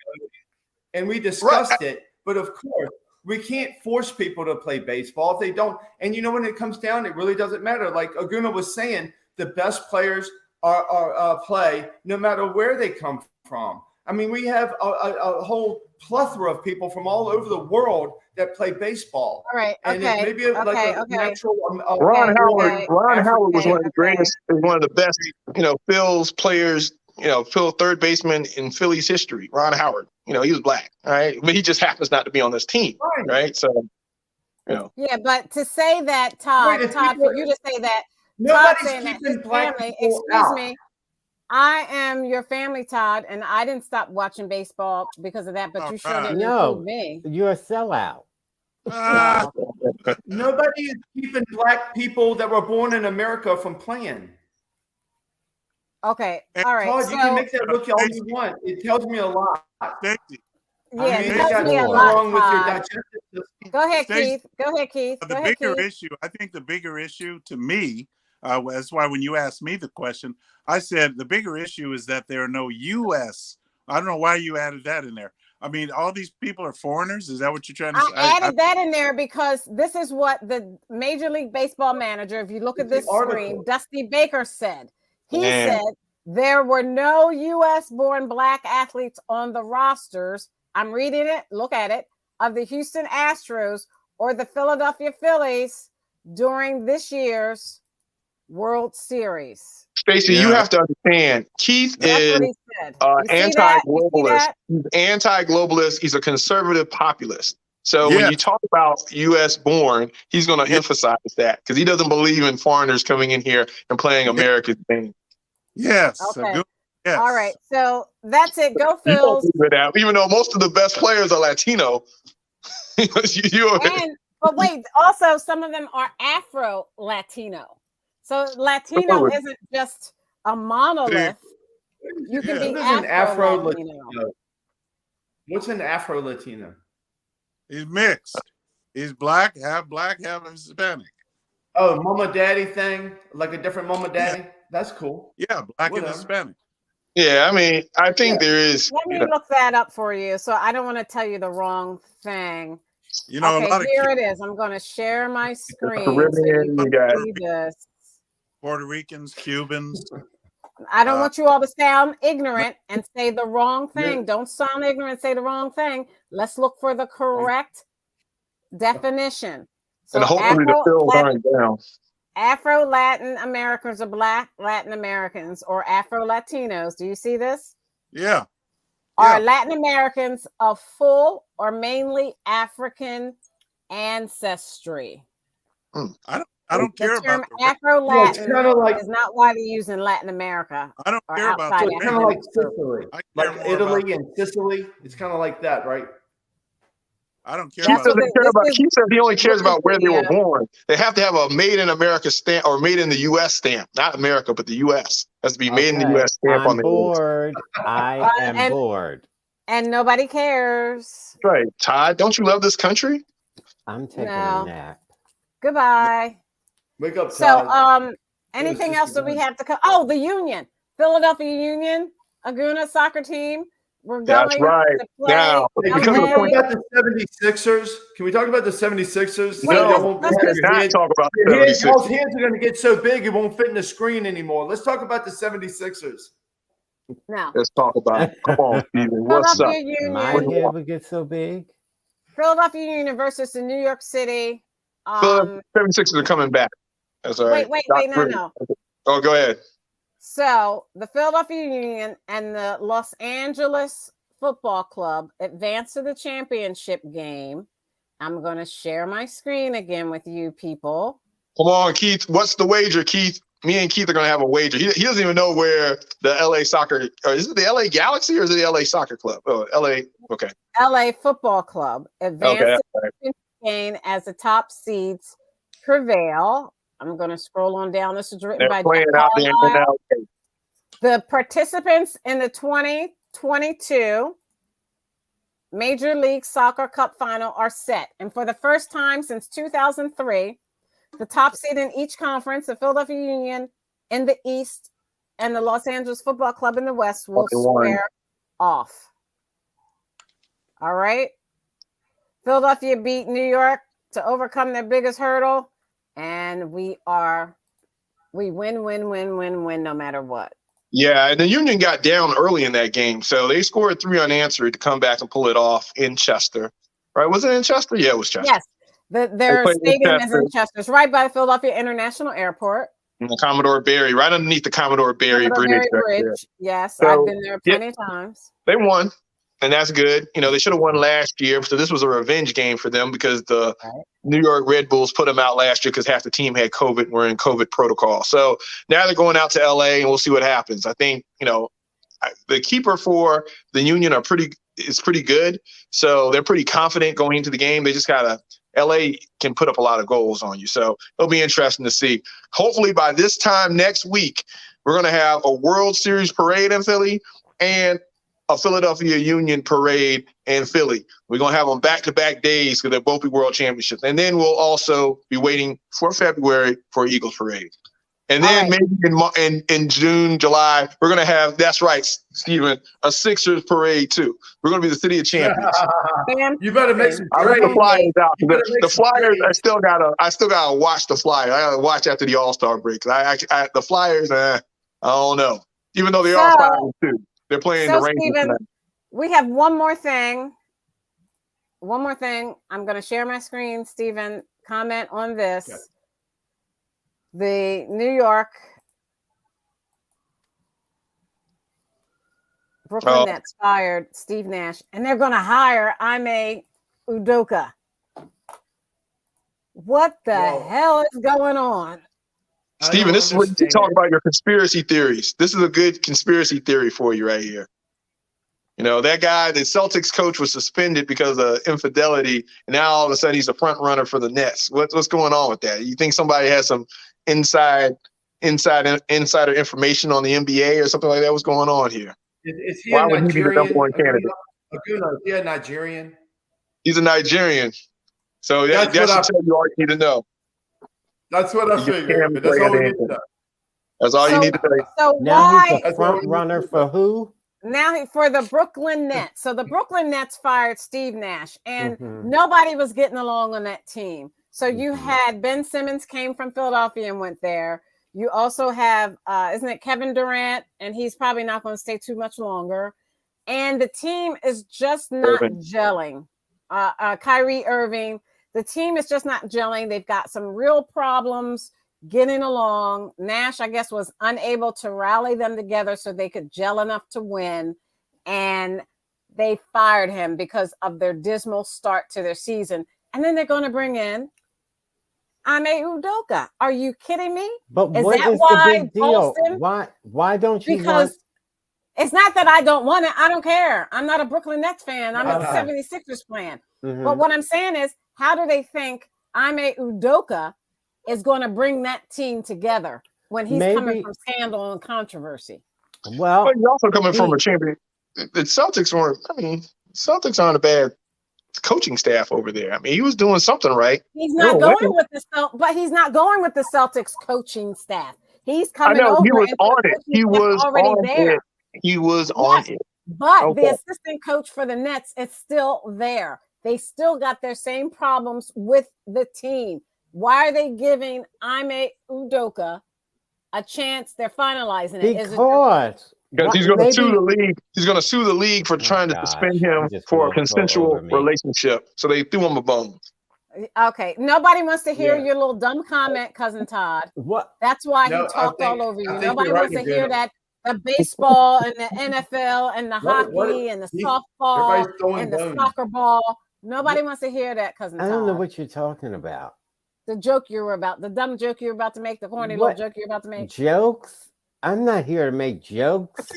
and we discussed it. But of course, we can't force people to play baseball if they don't. And when it comes down, it really doesn't matter. Like Aguna was saying, the best players are play no matter where they come from. I mean, we have a whole plethora of people from all over the world that play baseball. All right. And okay. maybe natural. Ron Howard was one of the greatest, one of the best, Phil's players, Phil third baseman in Philly's history. Ron Howard, he was Black, all right, but he just happens not to be on this team, right? So, Yeah, but to say that, Todd, for you to say that, Todd saying that his family, excuse me, I am your family, Todd, and I didn't stop watching baseball because of that, but you sure didn't include me. You're a sellout. Nobody is keeping Black people that were born in America from playing. Okay, all right. Todd, you can make that look all you want. It tells me a lot. Yeah, it tells me a lot. Wrong with your digestive system. Go ahead, Keith. I think the bigger issue to me, that's why when you asked me the question, I said the bigger issue is that there are no U.S. I don't know why you added that in there. I mean, all these people are foreigners. Is that what you're trying to say? I added that in there because this is what the Major League Baseball manager, if you look at this screen, Dusty Baker said. He said there were no U.S.-born Black athletes on the rosters. I'm reading it. Look at it. Of the Houston Astros or the Philadelphia Phillies during this year's World Series. Stacey, you have to understand, Keith is anti-globalist. He's anti-globalist. He's a conservative populist. So when you talk about U.S. born, he's going to emphasize that because he doesn't believe in foreigners coming in here and playing America's game. Yes. Okay. Yes. All right. So that's it. Go Phils. Even though most of the best players are Latino. But wait, also some of them are Afro-Latino. So Latino isn't just a monolith. You can be Afro-Latino. What's an Afro-Latino? He's mixed. He's black, half Hispanic. Oh, mama daddy thing? Like a different mama daddy? That's cool. Yeah, black and Hispanic. Yeah, I mean, I think there is. Let me look that up for you. So I don't want to tell you the wrong thing. A lot of here it is. I'm going to share my screen. Caribbean, so you can see this. Puerto Ricans, Cubans. I don't want you all to sound ignorant and say the wrong thing. Don't sound ignorant, say the wrong thing. Let's look for the correct definition. and hopefully the Phils aren't down. Afro Latin Americans or Black Latin Americans or Afro Latinos. Do you see this? Yeah. Are Latin Americans of full or mainly African ancestry? I don't care the term about Afro Latin like, is not widely used in Latin America. I don't care about so it's kind of like Sicily, like Italy and Sicily. It's kind of like that, right? I don't care Keith about that. Keith said he only cares about where they were born. They have to have a made in America stamp or made in the U.S. stamp, not America, but the U.S. Has to be made in the U.S. stamp on the board. I am bored. And nobody cares. Right, Todd. Don't you love this country? I'm taking a nap. Goodbye. Wake up, Todd. So, anything else that we have to cover? Oh, the Union, Philadelphia Union, Aguna soccer team. We're going to play. Now, can we talk about the 76ers? Can we talk about the 76ers? No, let's not talk about the 76ers. His hands are going to get so big it won't fit in the screen anymore. Let's talk about the 76ers. No. Let's talk about it. Come on, Steven. What's up? My head would get so big. Philadelphia Union versus the New York City. 76ers are coming back. That's all right. Wait, no. Oh, go ahead. So the Philadelphia Union and the Los Angeles Football Club advanced to the championship game. I'm going to share my screen again with you people. Come on, Keith. What's the wager, Keith? Me and Keith are going to have a wager. He doesn't even know where the LA Soccer, or is it the LA Galaxy or is it the LA Soccer Club? Oh, LA. Okay. LA Football Club advanced to the game as the top seeds prevail. I'm going to scroll on down. This is written by the participants in the 2022 Major League Soccer Cup final are set. And for the first time since 2003, the top seed in each conference, the Philadelphia Union in the East and the Los Angeles Football Club in the West will square off. All right. Philadelphia beat New York to overcome their biggest hurdle. And we win no matter what. Yeah, and the Union got down early in that game, so they scored 3 unanswered to come back and pull it off in Chester. Right? Was it in Chester? Yeah, it was Chester. Yes, their stadium is in Chester. It's right by the Philadelphia International Airport. And the Commodore Barry, right underneath the Commodore Barry Bridge. Yes, I've been there plenty of times. They won. And that's good. You know, they should have won last year. So this was a revenge game for them because the New York Red Bulls put them out last year because half the team had COVID and were in COVID protocol. So now they're going out to LA and we'll see what happens. I think, you know, the keeper for the Union is pretty good. So they're pretty confident going into the game. They just LA can put up a lot of goals on you. So it'll be interesting to see. Hopefully by this time next week, we're going to have a World Series parade in Philly and a Philadelphia Union parade in Philly. We're going to have them back-to-back days because they'll both be world championships. And then we'll also be waiting for February for Eagles parade. And then maybe in June, July, we're going to have, that's right, Steven, a Sixers parade too. We're going to be the city of champions. You better make some I let the Flyers out. The Flyers, I still gotta watch the Flyers. I gotta watch after the All-Star break. The Flyers, I don't know. Even though they are 5-2. They're playing the Rangers tonight. We have one more thing. I'm going to share my screen. Stephen, comment on this. Okay. The New York Brooklyn Nets fired Steve Nash, and they're going to hire Ime Udoka. What the hell is going on? Steven, this is what you talk about your conspiracy theories. This is a good conspiracy theory for you right here. You know, that guy, the Celtics coach, was suspended because of infidelity, and now all of a sudden he's a front runner for the Nets. What's going on with that? You think somebody has some insider information on the NBA or something like that? What's going on here? Is he Why would he be the number one candidate? Is he a Nigerian? He's a Nigerian. So that should tell you all you need to know. That's what I figured. But that's all we need to know. That's all you need to know. So now he's a front runner for who? Now for the Brooklyn Nets. So the Brooklyn Nets fired Steve Nash, and nobody was getting along on that team. So you had Ben Simmons came from Philadelphia and went there. You also have, isn't it Kevin Durant? And he's probably not going to stay too much longer. And the team is just not gelling. Kyrie Irving. The team is just not gelling. They've got some real problems getting along. Nash, I guess, was unable to rally them together so they could gel enough to win. And they fired him because of their dismal start to their season. And then they're going to bring in Ime Udoka. Are you kidding me? But is what that is why the big deal? Boston? Why don't you Because want... It's not that I don't want it. I don't care. I'm not a Brooklyn Nets fan. I'm a 76ers fan. Mhm. But what I'm saying is, how do they think Ime Udoka is going to bring that team together when he's coming from scandal and controversy? Well, but he's also coming from a champion. The Celtics weren't. I mean, Celtics aren't a bad coaching staff over there. I mean, he was doing something right. He's not going with the Celtics coaching staff. He's coming over. He was on it. He was already there. He was on it. But the assistant coach for the Nets is still there. They still got their same problems with the team. Why are they giving Ime Udoka a chance? They're finalizing it. Because he's going to sue the league. He's going to sue the league for trying to suspend him for a consensual relationship. So they threw him a bone. Okay. Nobody wants to hear your little dumb comment, Cousin Todd. What? That's why he talked all over you. Nobody wants to hear that. The baseball and the NFL and the hockey and the softball and the soccer ball. Nobody wants to hear that, Cousin Todd. I don't know what you're talking about. The joke you were about, the dumb joke you're about to make, the corny little joke you're about to make. Jokes? I'm not here to make jokes.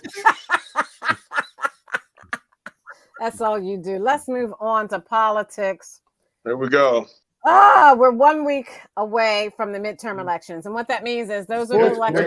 That's all you do. Let's move on to politics. There we go. We're 1 week away from the midterm elections. And what that means is those are the elections.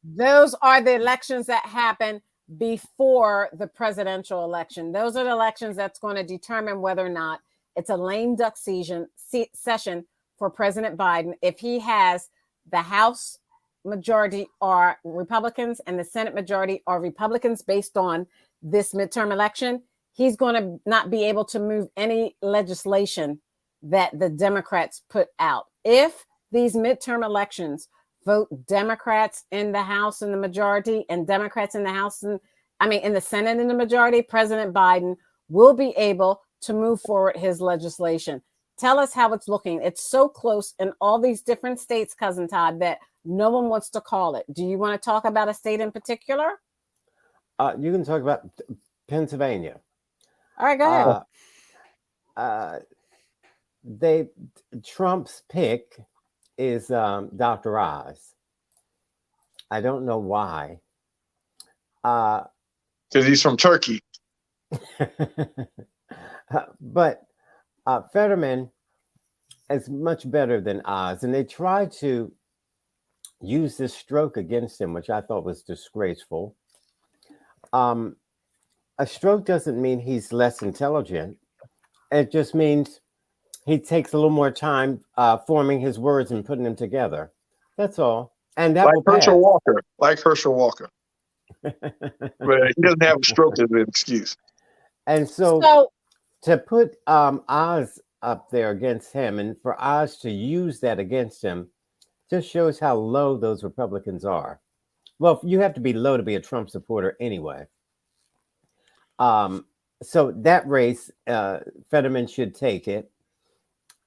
Those are the elections that happen before the presidential election. Those are the elections that's going to determine whether or not it's a lame duck session for President Biden. If he has the House majority are Republicans and the Senate majority are Republicans based on this midterm election, he's going to not be able to move any legislation that the Democrats put out. If these midterm elections vote Democrats in the House in the majority and Democrats in the House, in the Senate in the majority, President Biden will be able to move forward his legislation. Tell us how it's looking. It's so close in all these different states, Cousin Todd, that no one wants to call it. Do you want to talk about a state in particular? You can talk about Pennsylvania. All right, go ahead. Trump's pick is Dr. Oz. I don't know why. Because he's from Turkey. But Fetterman is much better than Oz, and they tried to use this stroke against him, which I thought was disgraceful. A stroke doesn't mean he's less intelligent. It just means he takes a little more time forming his words and putting them together. That's all. And that like Herschel Walker. But he doesn't have a stroke as an excuse. And so to put Oz up there against him and for Oz to use that against him just shows how low those Republicans are. Well, you have to be low to be a Trump supporter anyway. So that race, Fetterman should take it.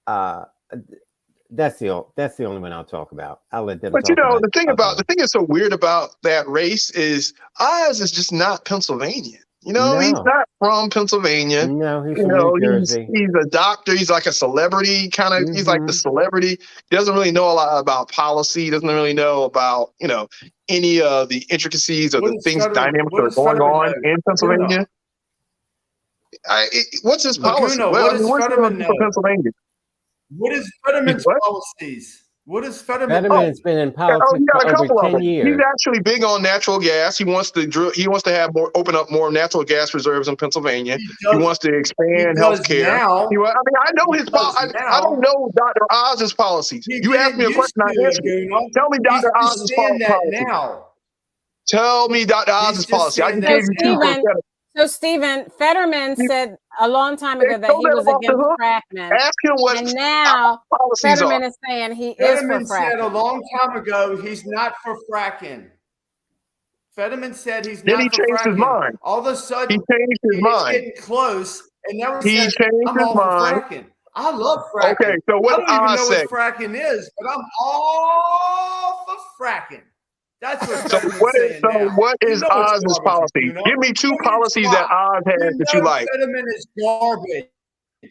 That's the only one I'll talk about. I'll let them. But the thing that's so weird about that race is Oz is just not Pennsylvania. He's not from Pennsylvania. No, he's from New Jersey. He's a doctor. He's like a celebrity kind of. Mm-hmm. He's like the celebrity. He doesn't really know a lot about policy. He doesn't really know about any of the intricacies of the things, dynamics that are going on in Pennsylvania. What's his policy? What does Fetterman know? Pennsylvania? What is Fetterman's policies? What is Fetterman? Fetterman's been in politics for over 10 years. He's actually big on natural gas. He wants to have open up more natural gas reserves in Pennsylvania. He wants to expand healthcare. I know his policy. I don't know Dr. Oz's policies. You asked me a question, I answered. Tell me Dr. Oz's policy. Tell me Dr. Oz's policy. I can give you So, Stephen, Fetterman said a long time ago that he was against fracking. Ask him what and now Fetterman is saying he is for fracking. Fetterman said a long time ago he's not for fracking. Fetterman said he's not for fracking. Then he changed his mind. All of a sudden, he changed his mind. Getting close, and never He said, changed I'm his all for mind. fracking. I love fracking. Okay, so what I did don't even Oz know say? what fracking is, but I'm all for fracking. That's what So Fetterman's saying now. what You is know it's Oz's garbage, policy? Aguna. Give me two What are you policies that talking Oz has You that you know like. Fetterman is garbage.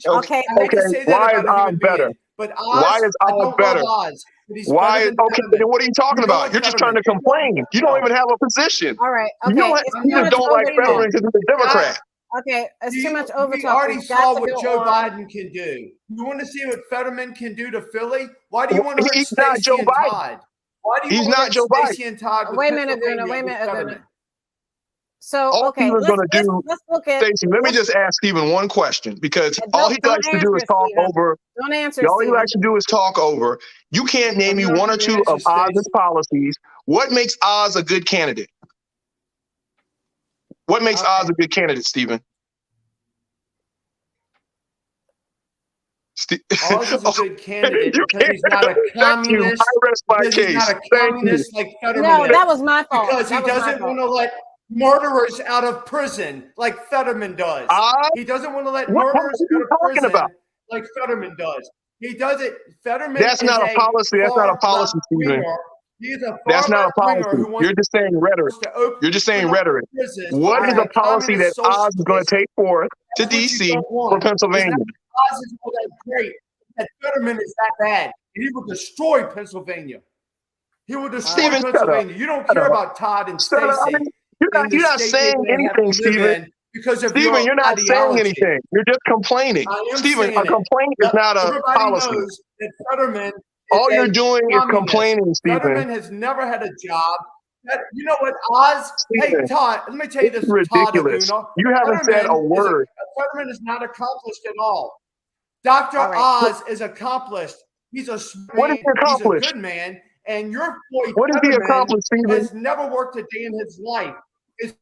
Okay. I hate to Okay. say that Why is about a Oz human better? being, but Why Oz, is I Oz don't better? love Oz, but he's Why? better than Okay. Fetterman. Then what are you talking You don't about? like You're just trying Fetterman. to complain. You don't No. even have a position. All right. You Okay. don't. It's You too just much don't like overtalk. Fetterman because he's a Democrat. Okay. It's too much We overtalk. already We've got saw to what go Joe on. Biden can do. You want to see what Fetterman can do to Philly? Why do you want to hurt He's not Stacey Joe and Biden. Todd? Why do you He's want to not hurt Joe Biden. Stacey and Todd with Wait a minute, Pennsylvania Aguna. Wait a with minute, Aguna. Fetterman? So, All okay, Stephen's going to do, let's look at. Stacey, let me just ask Stephen one question, because all he Don't likes to do is answer, talk Stephen. over. Don't answer, All he Stephen. likes to do is talk over. You can't name me I'm not one or gonna two answer, of Oz's Stacey. policies. What makes Oz a good candidate? What makes Oz a good candidate, Stephen? Oz is a good candidate You because he's not a Thank you. communist. I rest my Because he's case. not a Thank you. communist like Fetterman No, is. that was my fault. Because he That was my doesn't fault. want to let murderers out of prison like Fetterman does. Oz? He doesn't want to let What murderers policy are out you of talking prison about? like Fetterman does. He does it. Fetterman That's is not a policy. That's not a far policy, left Stephen. winger. He's a That's far not a left winger policy. who wants You're just saying rhetoric. to open You're just saying up rhetoric. prisons What is like a policy that communist Oz is going socialists. to take forth to That's what you D.C. don't for want. Pennsylvania? Oz is all that great. That Fetterman is that bad. And he will destroy Pennsylvania. He will destroy Stephen, shut up. Pennsylvania. You don't Shut care up. about Todd and Shut up. I Stacey mean, you're not state saying they have to anything, live Stephen. in because of Stephen, your you're not saying ideology. anything. You're just complaining. I am Stephen, saying a it. complaint is not a Everybody policy. knows that Fetterman is All you're a doing is communist. complaining, Stephen. Fetterman has never had a job. You know what, Oz? Hey, Stephen, Todd, let me tell you this this, is Todd ridiculous. Aguna. You haven't said a word. Fetterman is not accomplished at all. Dr. All right. Oz is accomplished. He's a What is he he's a accomplished? good man, and your boy What is he Fetterman accomplished, Stephen? has never worked a day in his life. His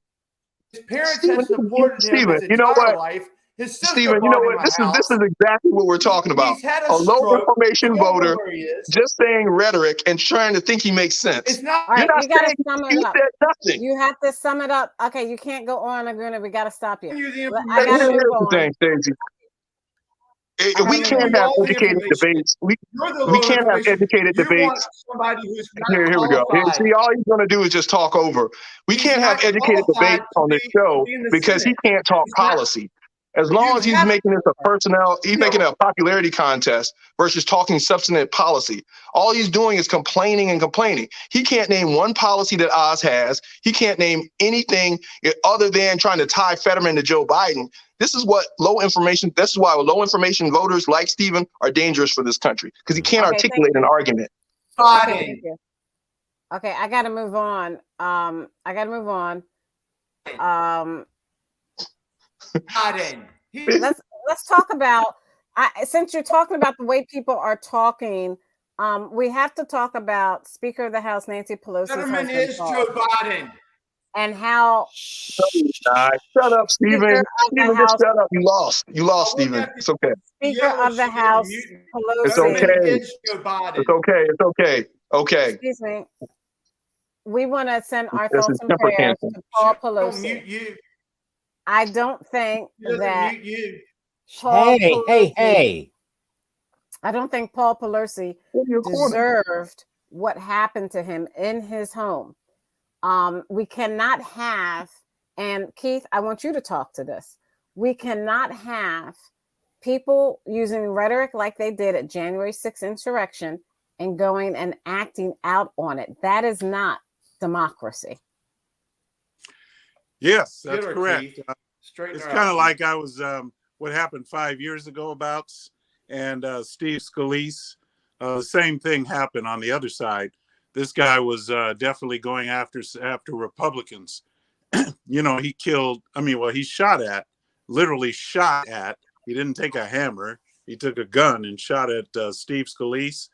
parents Stephen, have supported him his you know entire what? life. His sister Stephen, you know bought him what? a house. This is exactly what we're talking about. He's had A low stroke. information We don't know voter where he is. just saying rhetoric and trying to think he makes sense. It's not. All right, You're not you got to saying sum you it up. said nothing. You have to sum it up. Okay, you can't go on, Aguna. We got to stop you. I got to move Here's the on. thing, Stacey. We move can't on. have all the educated information. debates. We You're the we low can't have information. educated You want debates. somebody who's not Here we go. qualified. See, all he's going to do is just talk over. We He's can't have not educated qualified debates to on this be show in the because he Senate. can't talk He's not. policy. As long You as he's have- making this a personnel, he's making it a popularity contest versus talking substantive policy. All he's doing is complaining and complaining. He can't name one policy that Oz has. He can't name anything other than trying to tie Fetterman to Joe Biden. This is what this is why low information voters like Stephen are dangerous for this country, because he can't Okay, articulate an argument. Okay, thank you. Okay, I got to move on. Let's talk about. Since you're talking about the way people are talking, we have to talk about Speaker of the House Nancy Pelosi. Fetterman is Joe Biden. And how. Shut up, Stephen. Stephen, just shut up. You lost. You lost, Stephen. It's okay. Speaker of the House Pelosi. It's okay. It's okay. It's okay. Okay. Excuse me. We want to send our thoughts and prayers to Paul Pelosi. I don't think that Hey. I don't think Paul Pelosi deserved what happened to him in his home. We cannot have, and Keith, I want you to talk to this. We cannot have people using rhetoric like they did at January 6th insurrection and going and acting out on it. That is not democracy. Yes, that's correct. It's kind of like I was, what happened 5 years ago about, and Steve Scalise. The same thing happened on the other side. This guy was definitely going after Republicans. He he literally shot at. He didn't take a hammer. He took a gun and shot at Steve Scalise,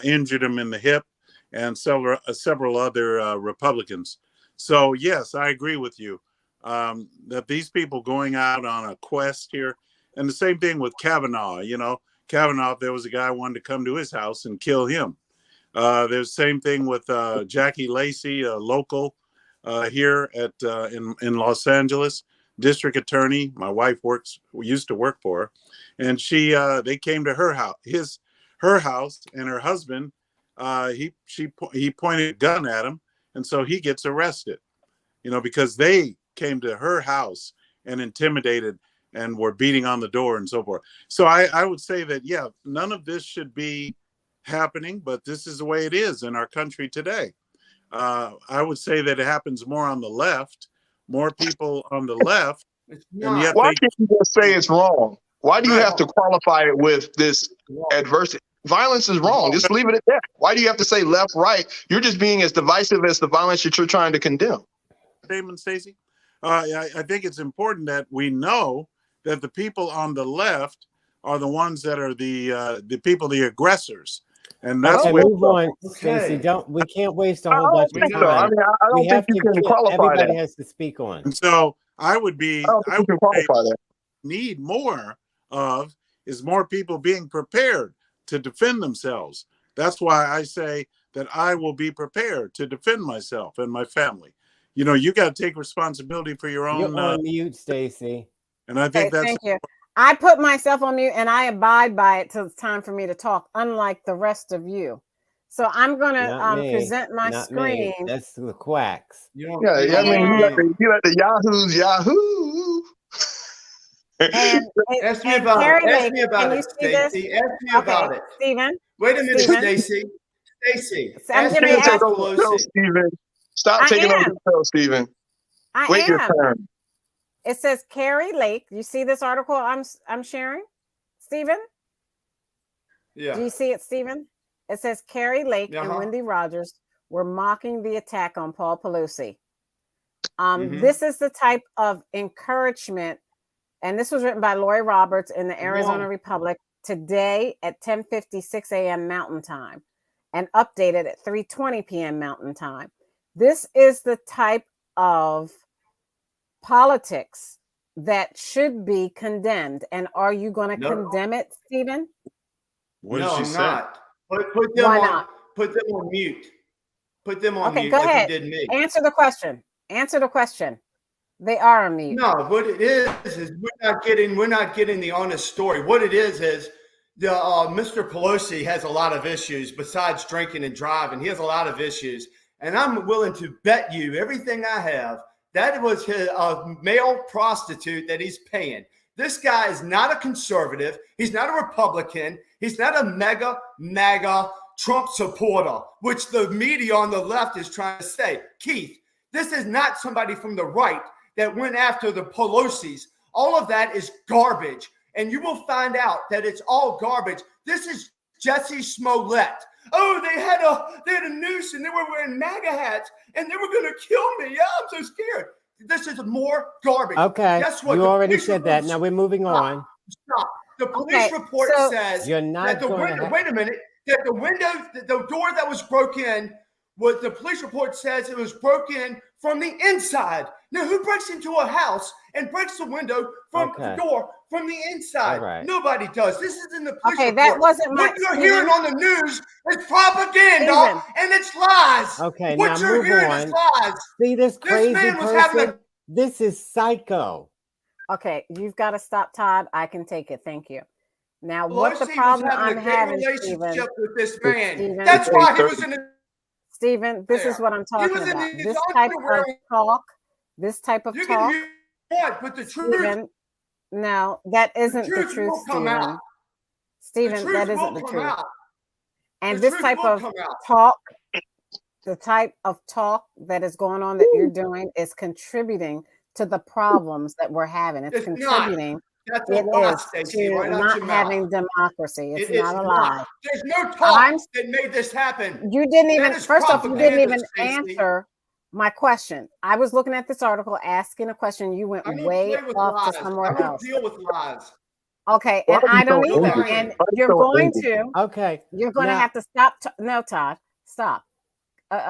injured him in the hip, and several other Republicans. So, yes, I agree with you that these people going out on a quest here, and the same thing with Kavanaugh. Kavanaugh, there was a guy who wanted to come to his house and kill him. There's the same thing with Jackie Lacey, a local here in Los Angeles. district attorney. My wife used to work for her, and they came to her house, and her husband, he pointed a gun at him, and so he gets arrested, because they came to her house and intimidated and were beating on the door and so forth. So I would say that, yeah, none of this should be happening, but this is the way it is in our country today. I would say that it happens more on the left, more people on the left. And yet why can't you just say it's wrong? Why do you have to qualify it with this adversity? Violence is wrong. Just leave it at that. Why do you have to say left, right? You're just being as divisive as the violence that you're trying to condemn. Statement, Stacey. I think it's important that we know that the people on the left are the ones that are the people, the aggressors. And that's okay, where move on, Stacey. We can't waste a whole bunch of time. I don't think you can qualify everybody that. has to speak on. And so I would qualify that. Need more of is more people being prepared to defend themselves. That's why I say that I will be prepared to defend myself and my family. You got to take responsibility for your own. You're on mute, Stacey. And I think that's. Thank you. I put myself on mute and I abide by it till it's time for me to talk, unlike the rest of you. So I'm going to present my screen. Me. That's the quacks. You let the Yahoos Yahoo. Ask me about it, Stacey. Ask me about it. Stephen. Wait a minute, Stacey. Stacey. Stephen. Stop taking over the show, Stephen. Wait your turn. It says Carrie Lake. You see this article I'm sharing, Stephen? Yeah. Do you see it, Stephen? It says Carrie Lake and Wendy Rogers were mocking the attack on Paul Pelosi. This is the type of encouragement, and this was written by Lori Roberts in the Arizona Republic today at 10:56 a.m. Mountain Time and updated at 3:20 p.m. Mountain Time. This is the type of politics that should be condemned. And are you going to condemn it, Stephen? No, I'm not. Put them on mute. Put them on mute. Go ahead. You did me. Answer the question. They are on mute. No, what it is we're not getting the honest story. What it is the Mr. Pelosi has a lot of issues besides drinking and driving. He has a lot of issues, and I'm willing to bet you everything I have that was his male prostitute that he's paying. This guy is not a conservative. He's not a Republican. He's not a MAGA Trump supporter, which the media on the left is trying to say. Keith, this is not somebody from the right that went after the Pelosi's. All of that is garbage. And you will find out that it's all garbage. This is Jesse Smollett. Oh, they had a noose and they were wearing MAGA hats and they were going to kill me. Yeah, I'm so scared. This is more garbage. Okay, guess what? You already said that. Now we're moving on. Stop. The police report says you're not that wait a minute. That the window, the door that was broken, what the police report says it was broken from the inside. Now, who breaks into a house and breaks the window from the door from the inside? Right. Nobody does. This is in the police report. That wasn't what you're hearing on the news is propaganda and it's lies. Okay, what now you're move hearing on. is lies. See this crazy man was person? This is psycho. Okay, you've got to stop, Todd. I can take it. Thank you. Now, what the problem I'm having, Stephen, with this man. That's why he was in the. Stephen, this is what I'm talking about. This type of talk. This type of talk. But the Stephen, no, that isn't the truth, Stephen. Stephen, that isn't the truth. And this type of talk, the type of talk that is going on that you're doing is contributing to the problems that we're having. It's contributing. That's a lie, Stacey. To not having democracy. It's not a lie. There's no talk that made this happen. You didn't even, first off, you didn't even answer my question. I was looking at this article, asking a question. You went way off to somewhere else. I don't deal with lies. Okay, and I don't either. And you're going to. Okay. You're going to have to stop. No, Todd, stop.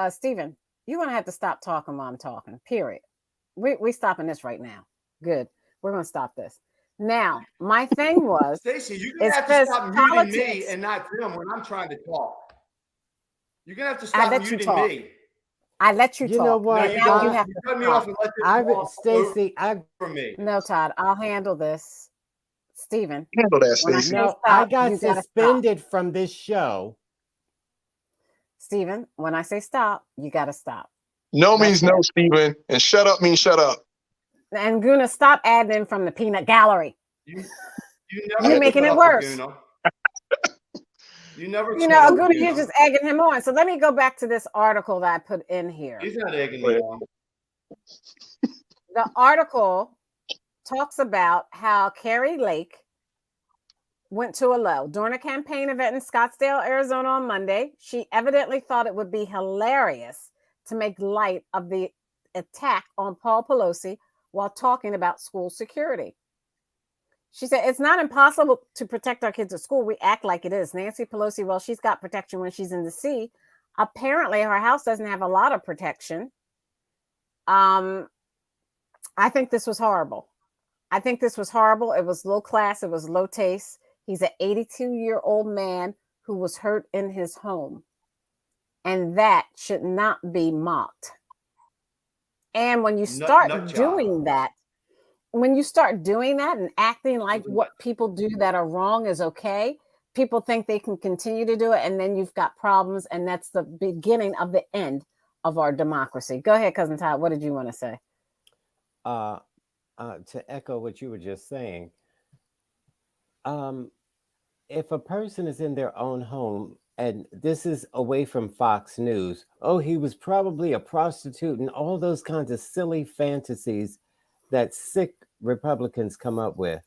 Stephen, you're going to have to stop talking while I'm talking. Period. We stopping this right now. Good. We're going to stop this. Now, my thing was, Stacey, you're gonna have to stop muting me and not them when I'm trying to talk. You're gonna have to stop muting me. I let you You talk. know what? And now you have to cut me stop. off and let this walk Stacy, over me. No, Todd, I'll handle this. Stephen, Handle that, when I Stacey. say no, stop, I got you gotta stop. suspended from this show. Stephen, when I say stop, you gotta stop. No That's means no, it. Stephen, and shut up means shut up. And Guna, stop adding in from the peanut gallery. You You're making it worse. Aguna. You never. You know, Aguna, you're just egging him on. So let me go back to this article that I put in here. He's not egging me on. The article talks about how Carrie Lake went to a low. During a campaign event in Scottsdale, Arizona on Monday, she evidently thought it would be hilarious to make light of the attack on Paul Pelosi while talking about school security. She said, it's not impossible to protect our kids at school. We act like it is. Nancy Pelosi, well, she's got protection when she's in D.C. Apparently, her house doesn't have a lot of protection. I think this was horrible. It was low class. It was low taste. He's an 82-year-old man who was hurt in his home. And that should not be mocked. And when you start doing that, and acting like what people do that are wrong is okay, people think they can continue to do it, and then you've got problems, and that's the beginning of the end of our democracy. Go ahead, Cousin Todd. What did you want to say? To echo what you were just saying, if a person is in their own home, and this is away from Fox News, oh, he was probably a prostitute and all those kinds of silly fantasies that sick Republicans come up with.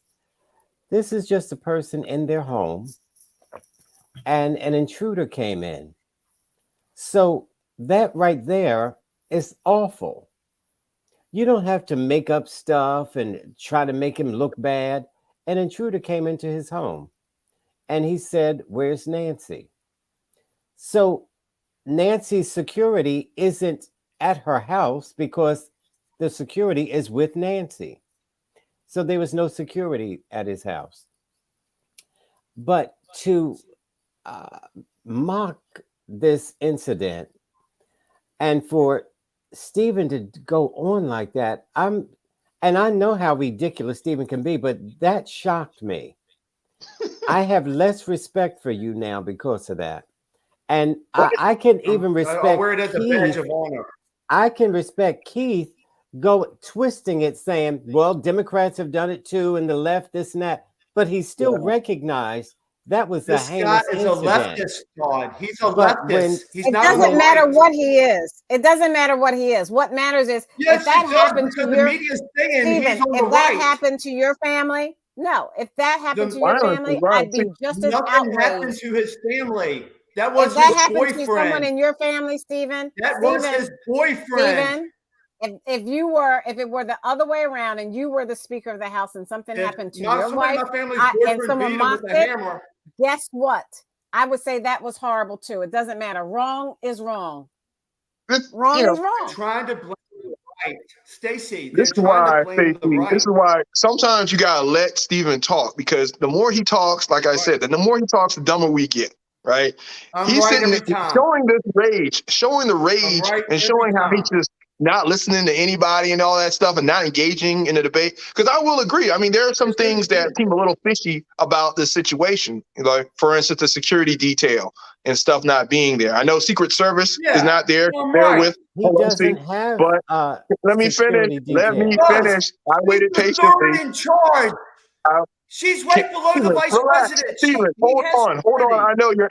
This is just a person in their home and an intruder came in. So that right there is awful. You don't have to make up stuff and try to make him look bad. An intruder came into his home and he said, "Where's Nancy?" So Nancy's security isn't at her house because the security is with Nancy. So there was no security at his house. But to mock this incident and for Stephen to go on like that, and I know how ridiculous Stephen can be, but that shocked me. I have less respect for you now because of that. And I can even respect I'll wear it as a badge of honor. I can respect Keith go twisting it, saying, well, Democrats have done it too, and the left, this and that. But he still recognized that was a heinous incident. This guy is a leftist, God. He's a leftist. It doesn't matter what he is. It doesn't matter what he is. What matters is if that happened to your Stephen, if that happened to your family, no. If that happened to your family, I'd be just as outraged. Nothing happened to his family. That was his boyfriend. To someone in your family, Stephen. That was his boyfriend. Stephen, if it were the other way around and you were the Speaker of the House and something happened to your wife and someone mocked it, guess what? I would say that was horrible too. It doesn't matter. Wrong is wrong. Wrong is wrong. Trying to blame the right, Stacey. This is why sometimes you gotta let Stephen talk, because the more he talks, like I said, the more he talks, the dumber we get. Right? He's sitting there showing the rage and showing how he's just not listening to anybody and all that stuff and not engaging in the debate. Because I will agree. I mean, there are some things that seem a little fishy about this situation. Like, for instance, the security detail and stuff not being there. I know Secret Service is not there. They're with Pelosi, but let me finish. I waited patiently. In charge. She's right below the vice president. Stephen, hold on. I know you're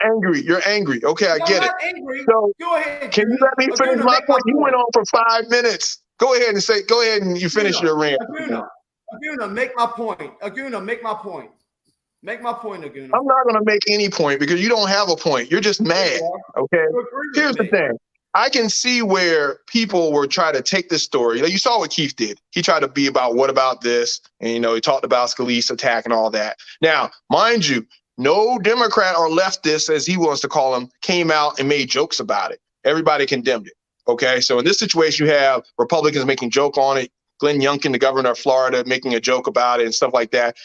angry. Okay, I get it. Angry. So, go ahead. Can you let me finish my point? You went on for 5 minutes. Go ahead and you finish your rant. Aguna, make my point. Aguna, make my point. Make my point, Aguna. I'm not going to make any point because you don't have a point. You're just mad. Okay. Here's the thing. I can see where people were trying to take this story. You saw what Keith did. He tried to be about what about this? And, he talked about Scalise's attack and all that. Now, mind you, no Democrat or leftist, as he wants to call them, came out and made jokes about it. Everybody condemned it. Okay. So in this situation, you have Republicans making joke on it. Glenn Youngkin, the governor of Florida, making a joke about it and stuff like that.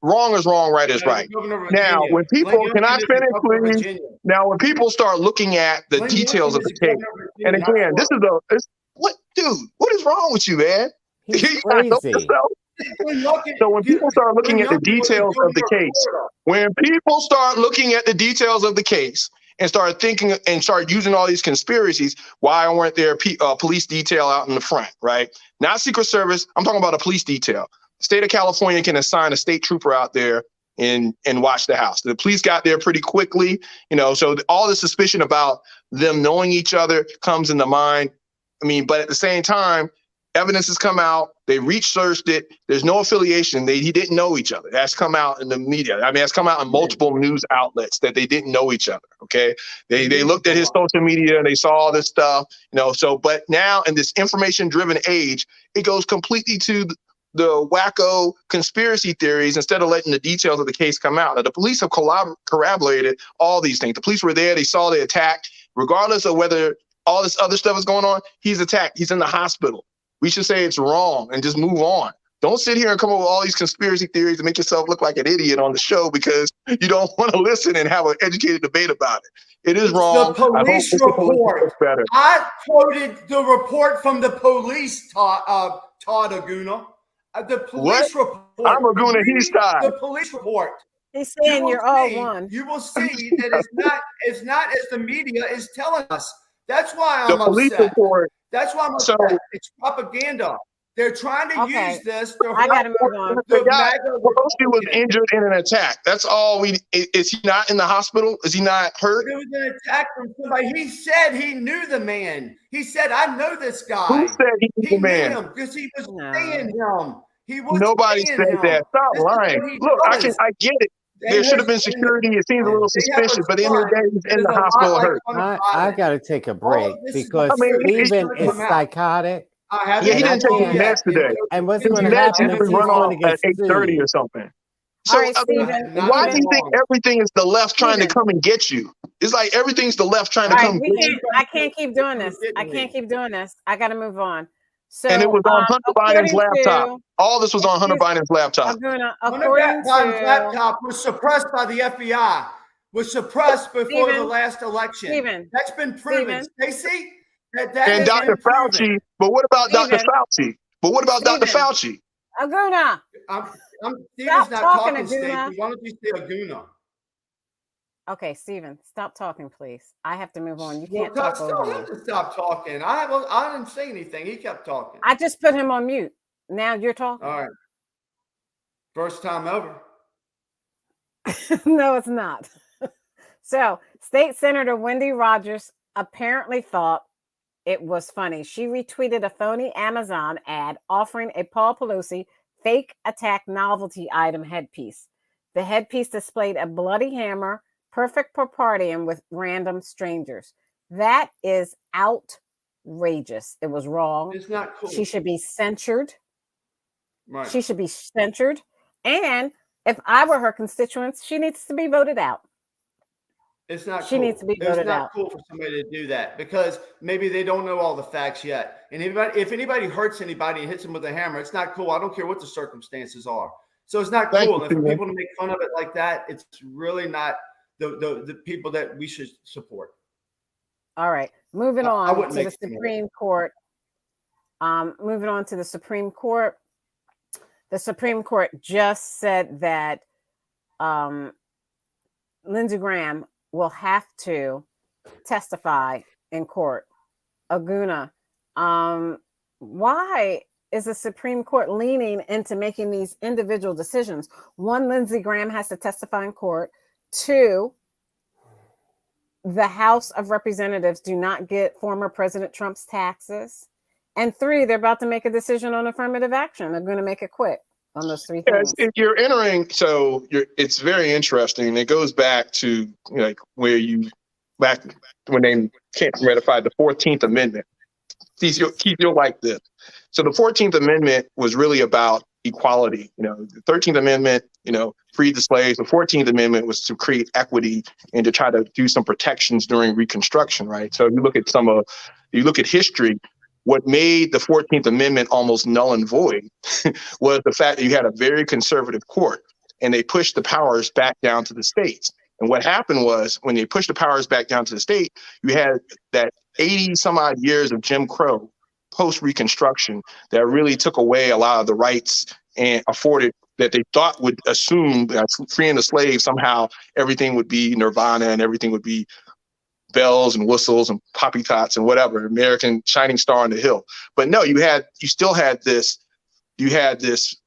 Wrong is wrong, right is right. Now, when people, can I finish, please? Now, when people start looking at the details of the case, and again, what, dude, what is wrong with you, man? He's crazy. So when people start looking at the details of the case, and start thinking and start using all these conspiracies, why weren't there police detail out in the front, right? Not Secret Service. I'm talking about a police detail. The state of California can assign a state trooper out there and watch the house. The police got there pretty quickly, so all the suspicion about them knowing each other comes into mind. I mean, but at the same time, evidence has come out. They researched it. There's no affiliation. He didn't know each other. That's come out in the media. I mean, that's come out in multiple news outlets that they didn't know each other. Okay. They looked at his social media and they saw all this stuff, but now in this information driven age, it goes completely to the wacko conspiracy theories instead of letting the details of the case come out. Now, the police have corroborated all these things. The police were there. They saw the attack, regardless of whether all this other stuff is going on. He's attacked. He's in the hospital. We should say it's wrong and just move on. Don't sit here and come up with all these conspiracy theories and make yourself look like an idiot on the show because you don't want to listen and have an educated debate about it. It is wrong. The police report. I quoted the report from the police, Todd Aguna. The police report. I'm Aguna. He's Todd. The police report. He's saying you're all one. You will see that it's not as the media is telling us. That's why I'm police upset. Report. That's why I'm upset. It's propaganda. They're trying to use this. I got to move on. The guy was injured in an attack. That's all is he not in the hospital? Is he not hurt? It was an attack from somebody. He said he knew the man. He said, I know this guy. Who said he knew the man? Knew him because he was paying him. He was Nobody said him. that. Stop lying. Look, I get it. There should have been security. It seems a little suspicious, but at the end of the day, he's in the hospital hurt. I got to take a break because Stephen is psychotic. Yeah, he didn't take his meds today. And what's going to happen if he's going to get at 8:30 or something? So, right, why do you think everything is the left trying to come and get you? It's like everything's the left trying to come get you. I can't keep doing this. I got to move on. So, and it was on Hunter Biden's laptop. All this was on Hunter Biden's laptop. Hunter Biden's laptop was suppressed by the FBI. Was suppressed before the last election. That's been proven. Stacey, and Dr. Fauci. But what about Dr. Fauci? Dr. Fauci? Aguna. Stephen's not talking, Stacey. Why don't you say Aguna? Okay, Stephen, stop talking, please. I have to move on. You can't talk over me. Stop talking. I didn't say anything. He kept talking. I just put him on mute. Now you're talking. All right. First time ever. No, it's not. So, State Senator Wendy Rogers apparently thought it was funny. She retweeted a phony Amazon ad offering a Paul Pelosi fake attack novelty item headpiece. The headpiece displayed a bloody hammer, perfect for partying with random strangers. That is outrageous. It was wrong. It's not cool. She should be censured. Right. She should be censured. And if I were her constituents, she needs to be voted out. It's not. She needs to be voted out. It's not cool for somebody to do that because maybe they don't know all the facts yet. And if anybody hurts anybody and hits them with a hammer, it's not cool. I don't care what the circumstances are. So it's not cool. And for people to make fun of it like that, it's really not the people that we should support. All right. Moving on to the Supreme Court. Moving on to the Supreme Court. The Supreme Court just said that Lindsey Graham will have to testify in court. Aguna, why is the Supreme Court leaning into making these individual decisions? One, Lindsey Graham has to testify in court. Two, the House of Representatives do not get former President Trump's taxes. And three, they're about to make a decision on affirmative action. They're going to make it quick on those three things. If you're entering, it's very interesting. It goes back to back when they can't ratify the 14th Amendment. Keith, you'll like this. So the 14th Amendment was really about equality. The 13th Amendment, freed the slaves. The 14th Amendment was to create equity and to try to do some protections during Reconstruction, right? So if you look at history, what made the 14th Amendment almost null and void was the fact that you had a very conservative court, and they pushed the powers back down to the states. And what happened was, when they pushed the powers back down to the state, you had that 80 some odd years of Jim Crow post-Reconstruction that really took away a lot of the rights and afforded that they thought would assume that freeing the slaves, somehow everything would be nirvana and everything would be bells and whistles and poppy tots and whatever, American shining star on the hill. But no, you still had this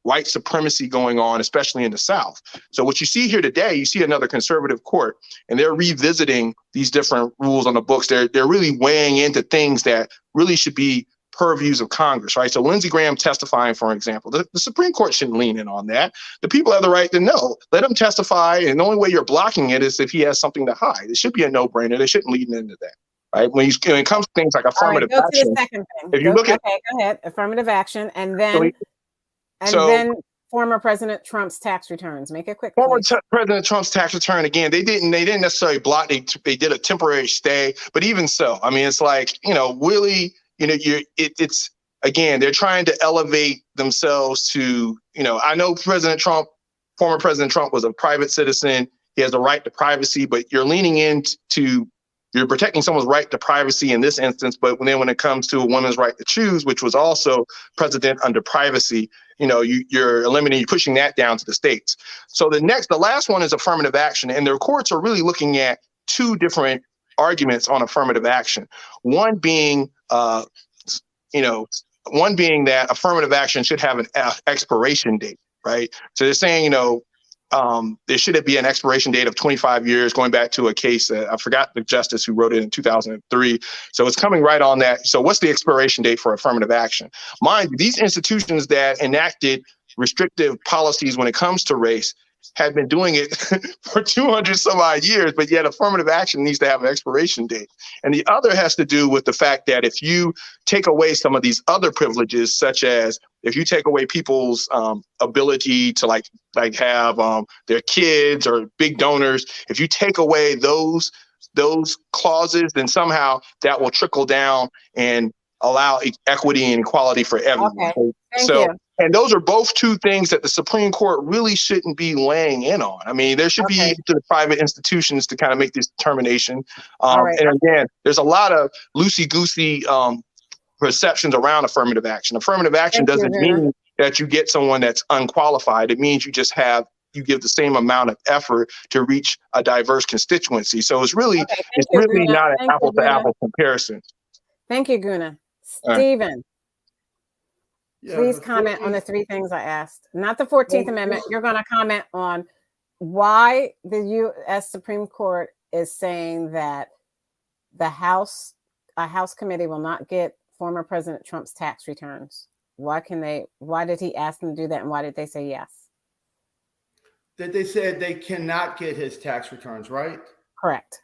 white supremacy going on, especially in the South. So what you see here today, you see another conservative court, and they're revisiting these different rules on the books. They're really weighing into things that really should be purviews of Congress, right? So Lindsey Graham testifying, for example, the Supreme Court shouldn't lean in on that. The people have the right to know. Let him testify, and the only way you're blocking it is if he has something to hide. It should be a no-brainer. They shouldn't lean into that, right? When it comes to things like affirmative go action, to the second thing. if you look at, okay, go ahead, affirmative action, and then former President Trump's tax returns. Make it quick. Former President Trump's tax return, again, they didn't necessarily block. They did a temporary stay, but even so, I mean, it's like, really, it's again, they're trying to elevate themselves to, I know former President Trump was a private citizen. He has a right to privacy, but you're leaning into, you're protecting someone's right to privacy in this instance. But when it comes to a woman's right to choose, which was also precedent under privacy, you're pushing that down to the states. So the last one is affirmative action. And their courts are really looking at two different arguments on affirmative action. One being that affirmative action should have an expiration date, right? So they're saying, there should be an expiration date of 25 years, going back to a case that I forgot the justice who wrote it in 2003. So it's coming right on that. So what's the expiration date for affirmative action? Mind you, these institutions that enacted restrictive policies when it comes to race have been doing it for 200 some odd years, but yet affirmative action needs to have an expiration date. And the other has to do with the fact that if you take away some of these other privileges, such as if you take away people's ability to like have their kids or big donors, if you take away those clauses, then somehow that will trickle down and allow equity and equality for everyone. Okay. Thank you. And those are both two things that the Supreme Court really shouldn't be laying in on. I mean, there should be to the private institutions to kind of make this determination. And again, there's a lot of loosey-goosey perceptions around affirmative action. Affirmative action doesn't mean that you get someone that's unqualified. It means you give the same amount of effort to reach a diverse constituency. So it's really not an apple-to-apple comparison. Thank you, Guna. Stephen. Please comment on the three things I asked. Not the 14th Amendment. You're going to comment on why the U.S. Supreme Court is saying that a House committee will not get former President Trump's tax returns. Why did he ask them to do that, and why did they say yes? That they said they cannot get his tax returns, right? Correct.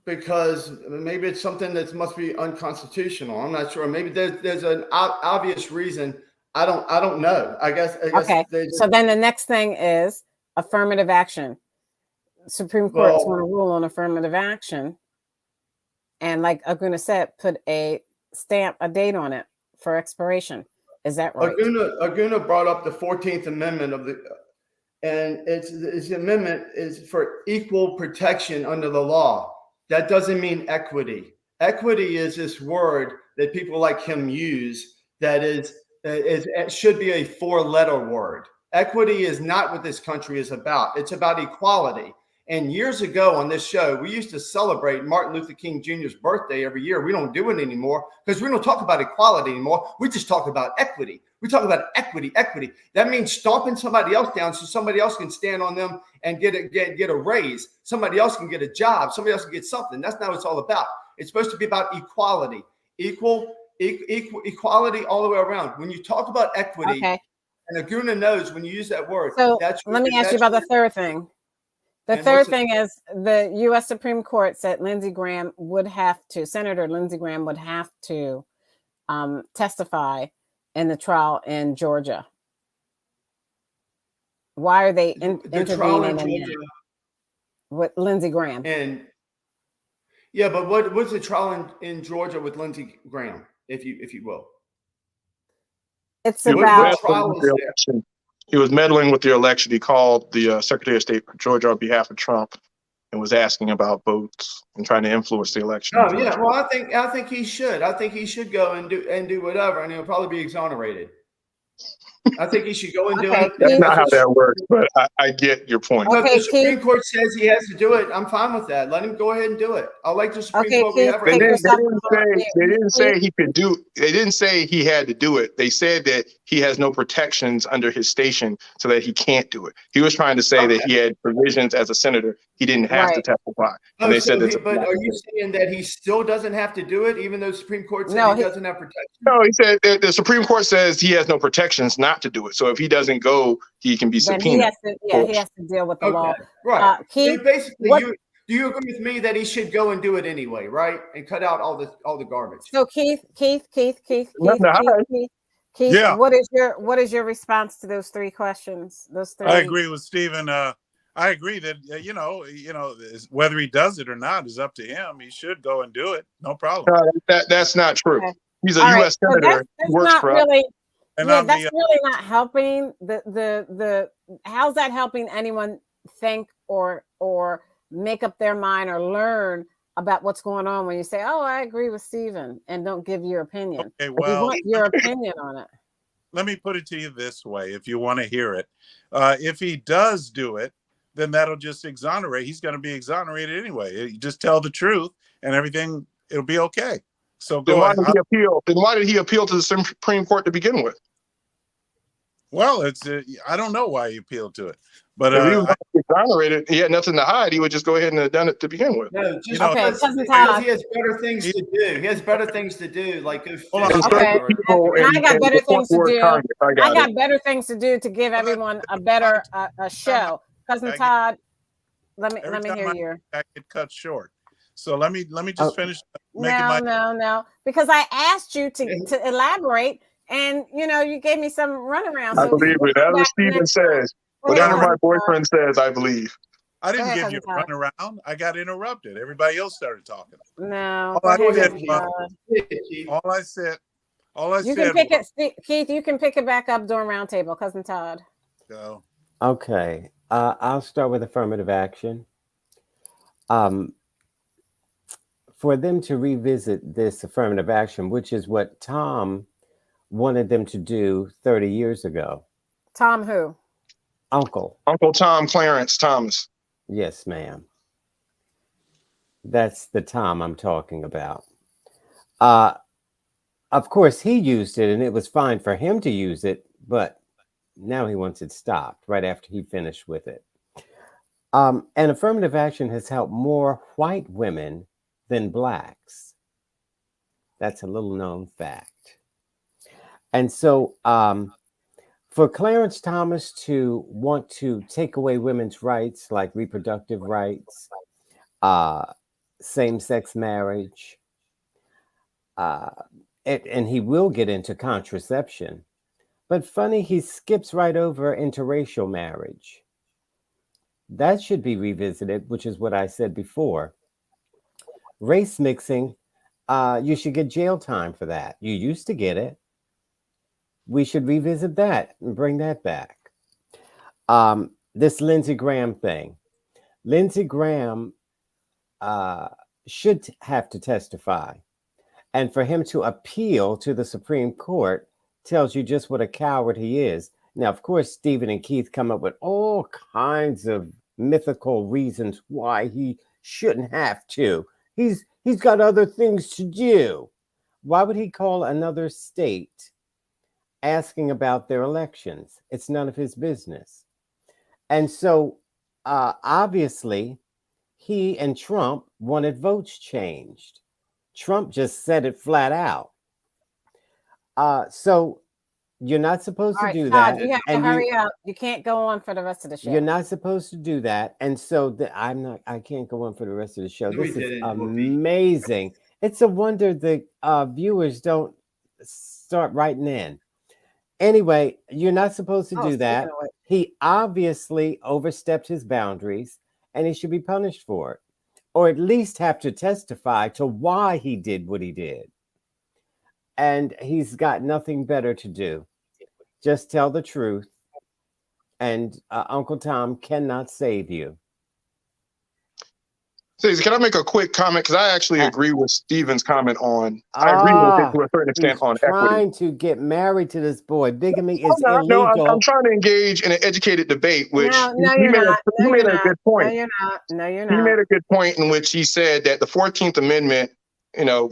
Because maybe it's something that must be unconstitutional. I'm not sure. Maybe there's an obvious reason. I don't know. I guess. Okay. So then the next thing is affirmative action. Supreme Court is going to rule on affirmative action, and like Aguna said, put a date on it for expiration. Is that right? Aguna brought up the 14th Amendment and its amendment is for equal protection under the law. That doesn't mean equity. Equity is this word that people like him use that it should be a 4-letter word. Equity is not what this country is about. It's about equality. And years ago on this show, we used to celebrate Martin Luther King Jr.'s birthday every year. We don't do it anymore because we don't talk about equality anymore. We just talk about equity. We talk about equity. That means stomping somebody else down so somebody else can stand on them and get a raise. Somebody else can get a job. Somebody else can get something. That's not what it's all about. It's supposed to be about equality, equality all the way around. When you talk about equity, and Aguna knows when you use that word. So let me ask you about the third thing. The third thing is the U.S. Supreme Court said Senator Lindsey Graham would have to testify in the trial in Georgia. Why are they intervening in that with Lindsey Graham? But what's the trial in Georgia with Lindsey Graham? if you will. It's He was about What trial meddling with is the there? election. He was meddling with the election. He called the Secretary of State for Georgia on behalf of Trump and was asking about votes and trying to influence the election in Oh yeah, Georgia. well I think he should. I think he should go and do whatever, and he'll probably be exonerated. I think he should go and do Okay, it. That's Keith. not how that works, but I get your point. But Okay, the Supreme Keith. Court says he has to do it. I'm fine with that. Let him go ahead and do it. I like the Supreme Okay, Court we Keith, have They right take now. didn't, yourself they off didn't say they didn't say mute. he could do. They didn't say he had to do it. They said that he has no protections under his station, so that he can't do it. He was trying to say that he had provisions as a senator. He didn't have to Right. testify, and Oh, they said so that. but are you saying that he still doesn't have to do it, even though the Supreme Court said No, he doesn't have protection? No, he said that the Supreme Court says he has no protections not to do it. So if he doesn't go, he can be then he subpoenaed. has to. Yeah, he has to deal with the law. Okay, right. So Keith, basically, what? do you agree with me that he should go and do it anyway, right? And cut out all the garbage. So Keith, Nothing to hide. Yeah. what is your response to those three questions? Those three. I agree with Stephen. I agree that whether he does it or not is up to him. He should go and do it. No problem. That's not true. Okay. He's a All right, U.S. so senator. that's He works not for us. really. And Yeah, on that's the really not helping the how's that helping anyone think or make up their mind or learn about what's going on when you say, oh, I agree with Stephen, and don't give your opinion. okay, We well, want your opinion on it. let me put it to you this way, if you want to hear it. If he does do it, then that'll just exonerate. He's going to be exonerated anyway. You just tell the truth, and everything it'll be okay. So Then go why ahead. did he appeal? Then why did he appeal to the Supreme Court to begin with? Well, it's I don't know why he appealed to it, but If he was exonerated, he had nothing to hide. He would just go ahead and have done it to begin with. No, just Okay, because Cousin Todd. he has better things to do. He has better things to do, like go Hold on. fishing Okay. or- People And I in- got in better the things to Fort Worth do. Congress. I I got got it. better things to do to give everyone a better a show. Cousin Todd, let me Every time hear you. I get cut short. So let me just finish making my. No, because I asked you to elaborate, and you gave me some runaround. I So believe it. Whatever Steven says, whatever my boyfriend says, I believe. I didn't Go ahead, give you a Cousin Todd. runaround. I got interrupted. Everybody else started talking. No, All I go ahead, did, Cousin Todd. all I You said can pick was, it, Keith. You can pick it back up during roundtable, Cousin Todd. go. Okay, I'll start with affirmative action. For them to revisit this affirmative action, which is what Tom wanted them to do 30 years ago. Tom, who? Uncle. Uncle Tom Clarence Thomas. Yes, ma'am. That's the Tom I'm talking about. Of course, he used it, and it was fine for him to use it, but now he wants it stopped right after he finished with it. And affirmative action has helped more white women than blacks. That's a little known fact. And so for Clarence Thomas to want to take away women's rights, like reproductive rights, same-sex marriage, and he will get into contraception. But funny, he skips right over interracial marriage. That should be revisited, which is what I said before. Race mixing, you should get jail time for that. You used to get it. We should revisit that and bring that back. This Lindsey Graham thing. Lindsey Graham should have to testify. And for him to appeal to the Supreme Court tells you just what a coward he is. Now, of course, Stephen and Keith come up with all kinds of mythical reasons why he shouldn't have to. He's got other things to do. Why would he call another state asking about their elections? It's none of his business. And so, obviously, he and Trump wanted votes changed. Trump just said it flat out. So you're not supposed to do Todd, that. you have to hurry up. You can't go on for the rest of the show. You're not supposed to do that. And so I can't go on for the rest of the show. No, This we is didn't. amazing. It's a wonder the viewers don't start writing in. Anyway, you're not supposed to do that. He obviously overstepped his boundaries, and he should be punished for it, or at least have to testify to why he did what he did. and he's got nothing better to do. Just tell the truth, and Uncle Tom cannot save you. Stacey, can I make a quick comment? Because I actually agree with Stephen's comment on. I agree with it to a certain extent on equity. Trying to get married to this boy. Bigamy is No, illegal. I'm trying to engage in an educated debate, which No, he you're made not. he made a good point. No, you're not. No, you're He not. made a good point in which he said that the 14th Amendment,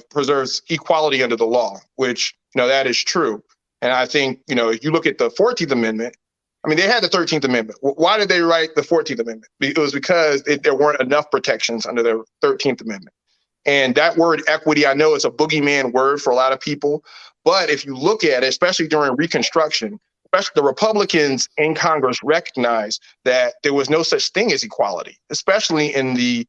preserves equality under the law, which, that is true. And I think, if you look at the 14th Amendment, I mean, they had the 13th Amendment. Why did they write the 14th Amendment? It was because there weren't enough protections under the 13th Amendment. And that word equity, I know it's a boogeyman word for a lot of people, but if you look at it, especially during Reconstruction, especially the Republicans in Congress recognized that there was no such thing as equality, especially in the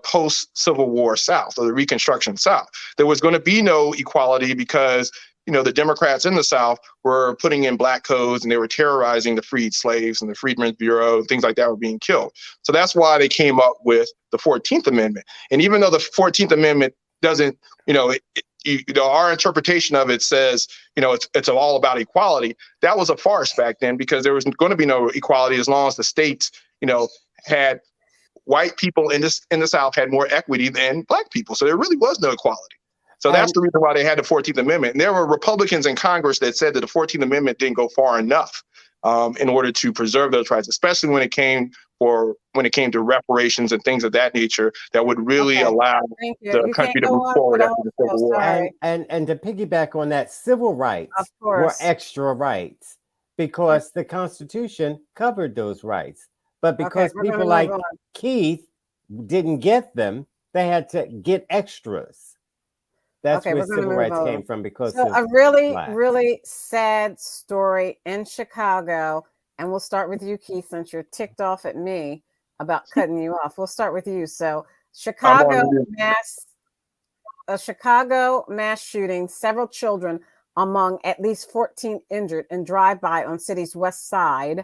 post-Civil War South, or the Reconstruction South. There was going to be no equality because, the Democrats in the South were putting in black codes and they were terrorizing the freed slaves, and the Freedmen's Bureau and things like that were being killed. So that's why they came up with the 14th Amendment. And even though the 14th Amendment doesn't, our interpretation of it says, it's all about equality. That was a farce back then, because there was going to be no equality as long as the states, had white people in the South had more equity than black people. So there really was no equality. So that's the reason why they had the 14th Amendment. And there were Republicans in Congress that said that the 14th Amendment didn't go far enough in order to preserve those rights, especially when it came to reparations and things of that nature that would really allow the country to move forward after the Civil War. And to piggyback on that, civil rights were extra rights because the Constitution covered those rights. But because people like Keith didn't get them, they had to get extras. That's where civil rights came from, because so a really sad story in Chicago, and we'll start with you, Keith, since you're ticked off at me about cutting you off. We'll start with you. So a Chicago mass shooting, several children among at least 14 injured in drive-by on city's west side,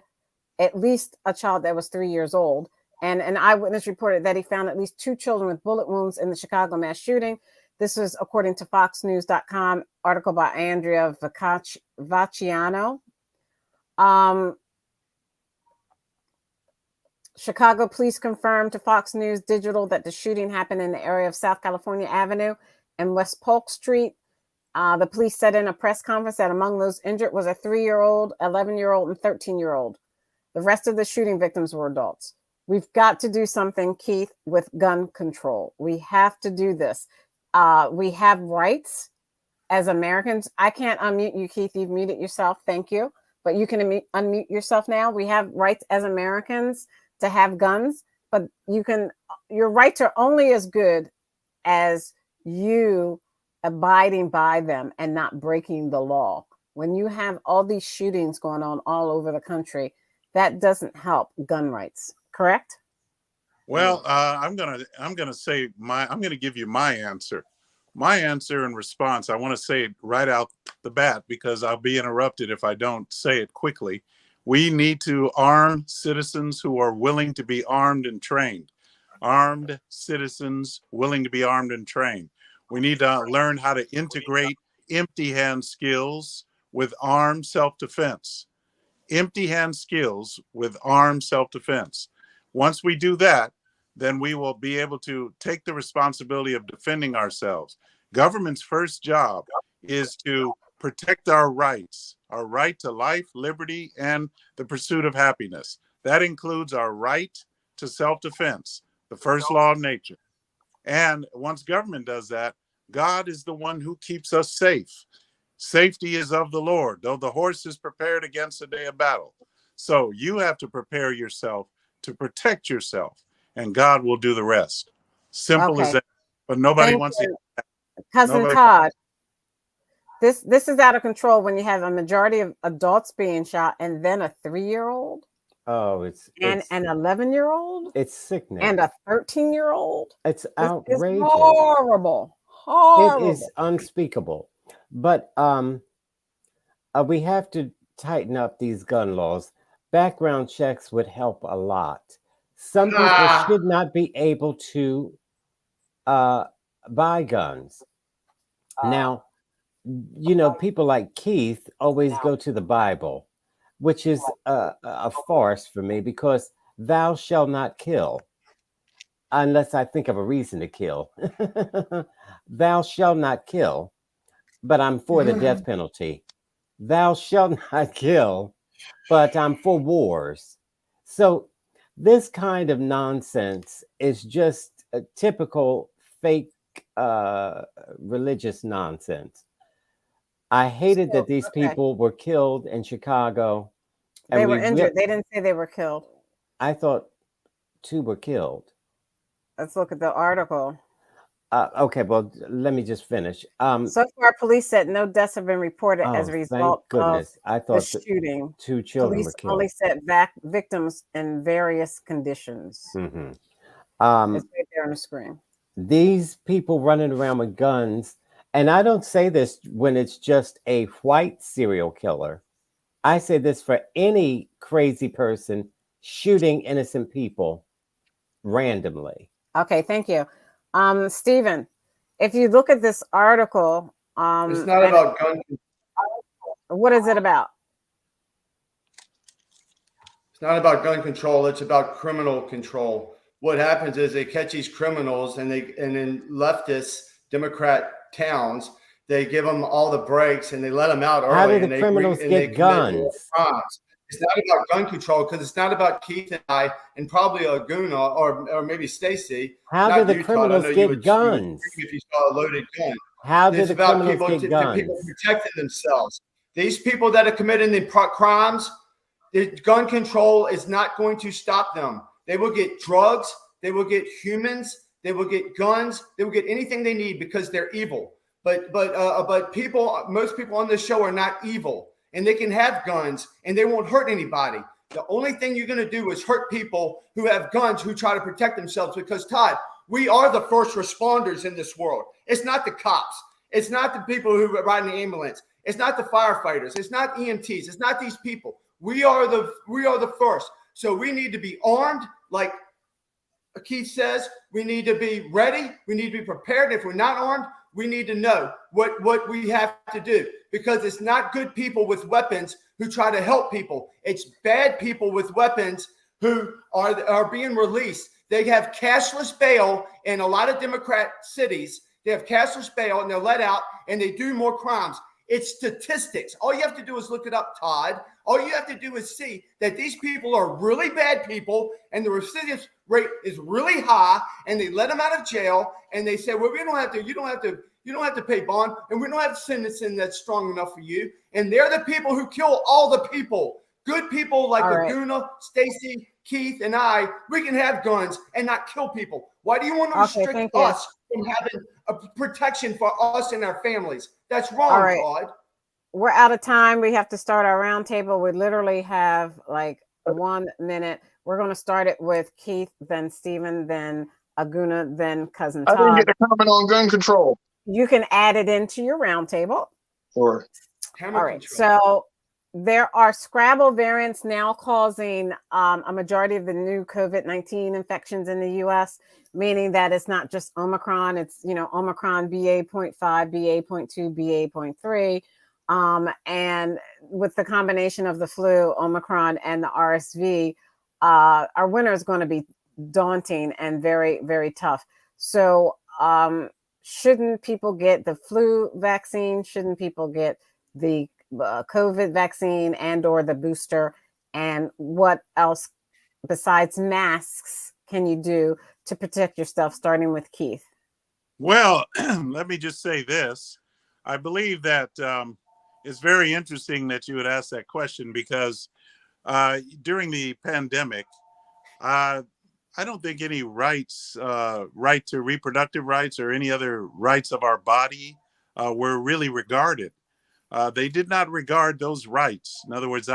at least a child that was 3 years old. And an eyewitness reported that he found at least 2 children with bullet wounds in the Chicago mass shooting. This is according to FoxNews.com, article by Andrea Vacciano. Chicago police confirmed to Fox News Digital that the shooting happened in the area of South California Avenue and West Polk Street. The police said in a press conference that among those injured was a 3-year-old, 11-year-old, and 13-year-old. The rest of the shooting victims were adults. We've got to do something, Keith, with gun control. We have to do this. We have rights as Americans. I can't unmute you, Keith. You've muted yourself. Thank you. But you can unmute yourself now. We have rights as Americans to have guns, but your rights are only as good as you abiding by them and not breaking the law. When you have all these shootings going on all over the country, that doesn't help gun rights. Correct? Well, I'm gonna give you my answer. My answer in response, I want to say it right out the bat because I'll be interrupted if I don't say it quickly. We need to arm citizens who are willing to be armed and trained. Armed citizens willing to be armed and trained. We need to learn how to integrate empty hand skills with armed self-defense. Empty hand skills with armed self-defense. Once we do that, then we will be able to take the responsibility of defending ourselves. Government's first job is to protect our rights, our right to life, liberty, and the pursuit of happiness. That includes our right to self-defense, the first law of nature. And once government does that, God is the one who keeps us safe. Safety is of the Lord, though the horse is prepared against the day of battle. So you have to prepare yourself to protect yourself, and God will do the rest. Simple as that. But nobody wants to. Cousin Todd, this is out of control when you have a majority of adults being shot and then a 3-year-old. Oh, it's an 11-year-old. It's sickening. And a 13-year-old. It's outrageous. It's horrible. It is unspeakable. But we have to tighten up these gun laws. Background checks would help a lot. Some people should not be able to buy guns. Now, people like Keith always go to the Bible, which is a farce for me because thou shalt not kill, unless I think of a reason to kill. Thou shalt not kill, but I'm for the death penalty. Thou shalt not kill, but I'm for wars. So this kind of nonsense is just a typical fake religious nonsense. I hated that these people were killed in Chicago. And they were injured. They didn't say they were killed. I thought 2 were killed. Let's look at the article. Okay, well, let me just finish. So far, police said no deaths have been reported as a result of the shooting. 2 children police were killed. Only said victims in various conditions. Mm-hmm. It's right there on the screen. These people running around with guns, and I don't say this when it's just a white serial killer. I say this for any crazy person shooting innocent people randomly. Okay, thank you. Stephen, if you look at this article, it's not about gun control. What is it about? It's not about gun control. It's about criminal control. What happens is they catch these criminals and then leftist Democrat towns, they give them all the breaks and they let them out early. How do the criminals get guns? It's not about gun control because it's not about Keith and I and probably Aguna or maybe Stacy. How do the criminals get guns? If you saw a loaded gun. How do the criminals get guns? People protecting themselves. These people that are committing the crimes, the gun control is not going to stop them. They will get drugs. They will get humans. They will get guns. They will get anything they need because they're evil. But most people on this show are not evil. And they can have guns and they won't hurt anybody. The only thing you're going to do is hurt people who have guns who try to protect themselves because, Todd, we are the first responders in this world. It's not the cops. It's not the people who ride in the ambulance. It's not the firefighters. It's not EMTs. It's not these people. We are the first. So we need to be armed, like Keith says. We need to be ready. We need to be prepared. If we're not armed, we need to know what we have to do because it's not good people with weapons who try to help people. It's bad people with weapons who are being released. They have cashless bail in a lot of Democrat cities. They have cashless bail and they're let out and they do more crimes. It's statistics. All you have to do is look it up, Todd. All you have to do is see that these people are really bad people and the recidivist rate is really high and they let them out of jail and they say, well, you don't have to pay bond and we don't have sentencing that's strong enough for you. And they're the people who kill all the people. Good people like Aguna, Stacy, Keith, and I, we can have guns and not kill people. Why do you want to restrict us from having a protection for us and our families? That's wrong, Todd. We're out of time. We have to start our roundtable. We literally have like 1 minute. We're going to start it with Keith, then Stephen, then Aguna, then Cousin Todd. I didn't get to comment on gun control. You can add it into your roundtable. Or all right. So there are Scrabble variants now causing a majority of the new COVID-19 infections in the U.S., meaning that it's not just Omicron. It's, Omicron BA.5, BA.2, BA.3. And with the combination of the flu, Omicron, and the RSV, our winter is going to be daunting and very, very tough. So shouldn't people get the flu vaccine? Shouldn't people get the COVID vaccine and or the booster? And what else besides masks can you do to protect yourself, starting with Keith? Well, let me just say this. I believe that it's very interesting that you would ask that question because during the pandemic, I don't think any right to reproductive rights or any other rights of our body were really regarded. They did not regard those rights. In other words,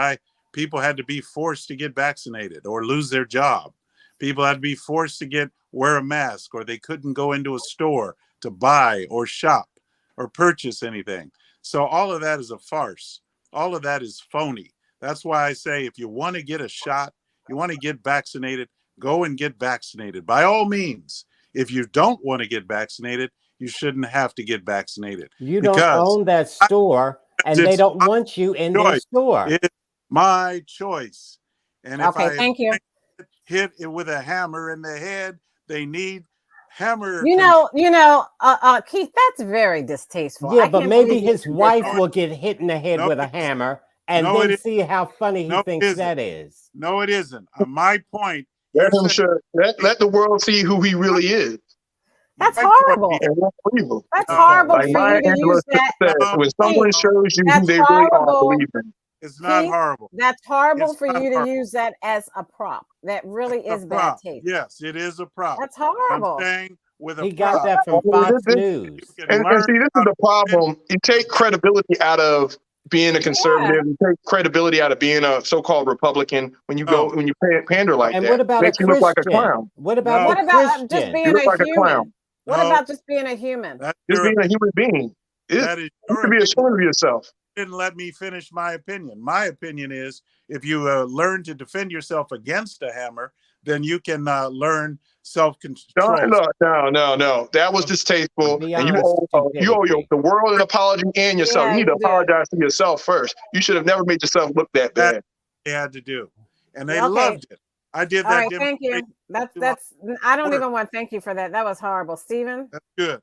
people had to be forced to get vaccinated or lose their job. People had to be forced to wear a mask, or they couldn't go into a store to buy or shop or purchase anything. So all of that is a farce. All of that is phony. That's why I say if you want to get a shot, you want to get vaccinated, go and get vaccinated. By all means, if you don't want to get vaccinated, you shouldn't have to get vaccinated. You don't own that store, and they don't want you in their store. It's my choice. And if I thank you. hit it with a hammer in the head, they need hammer. Keith, that's very distasteful. Yeah, but maybe his wife will get hit in the head with a hammer, and then see how funny he thinks that is. No, it isn't. My point. Let the world see who he really is. That's horrible. That's horrible for you to use that. When someone shows you who they really are, believe them. It's not horrible. That's horrible for you to use that as a prop. That really is bad taste. Yes, it is a prop. That's horrible. I'm saying with a he got that from Fox News. And see, this is the problem. You take credibility out of being a conservative, you take credibility out of being a so-called Republican when you pander like that. What about makes you look like a clown. What about just being a human? What about just being a human? Just being a human being. You should be ashamed of yourself. Didn't let me finish my opinion. My opinion is if you learn to defend yourself against a hammer, then you can learn self-control. No. That was distasteful. And you owe the world an apology and yourself. You need to apologize to yourself first. You should have never made yourself look that bad. They had to do. And they loved it. I did that. All right, thank you. That's I don't even want to thank you for that. That was horrible. Stephen? That's good.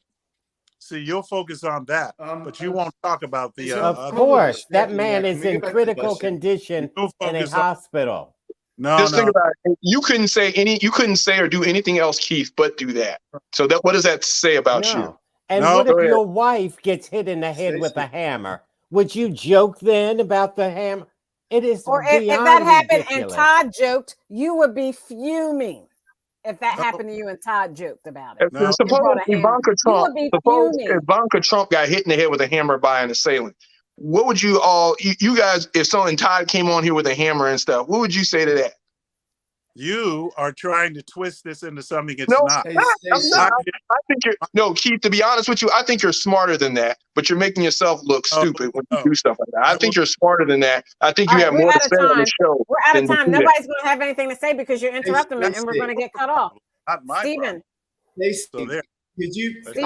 See, you'll focus on that, but you won't talk about the. Of course, that man is in critical condition in a hospital. Think about it. You couldn't say or do anything else, Keith, but do that. So what does that say about you? And what if your wife gets hit in the head with a hammer? Would you joke then about the hammer? It is. Or if that happened and Todd joked, you would be fuming. If that happened to you and Todd joked about it. Suppose Ivanka Trump got hit in the head with a hammer by an assailant. What would you guys, if Todd came on here with a hammer and stuff, what would you say to that? You are trying to twist this into something it's not. I think Keith, to be honest with you, I think you're smarter than that, but you're making yourself look stupid when you do stuff like that. I think you're smarter than that. I think you have more to say on the show. We're out of time. Nobody's going to have anything to say because you're interrupting me and we're going to get cut off. Stephen. I'm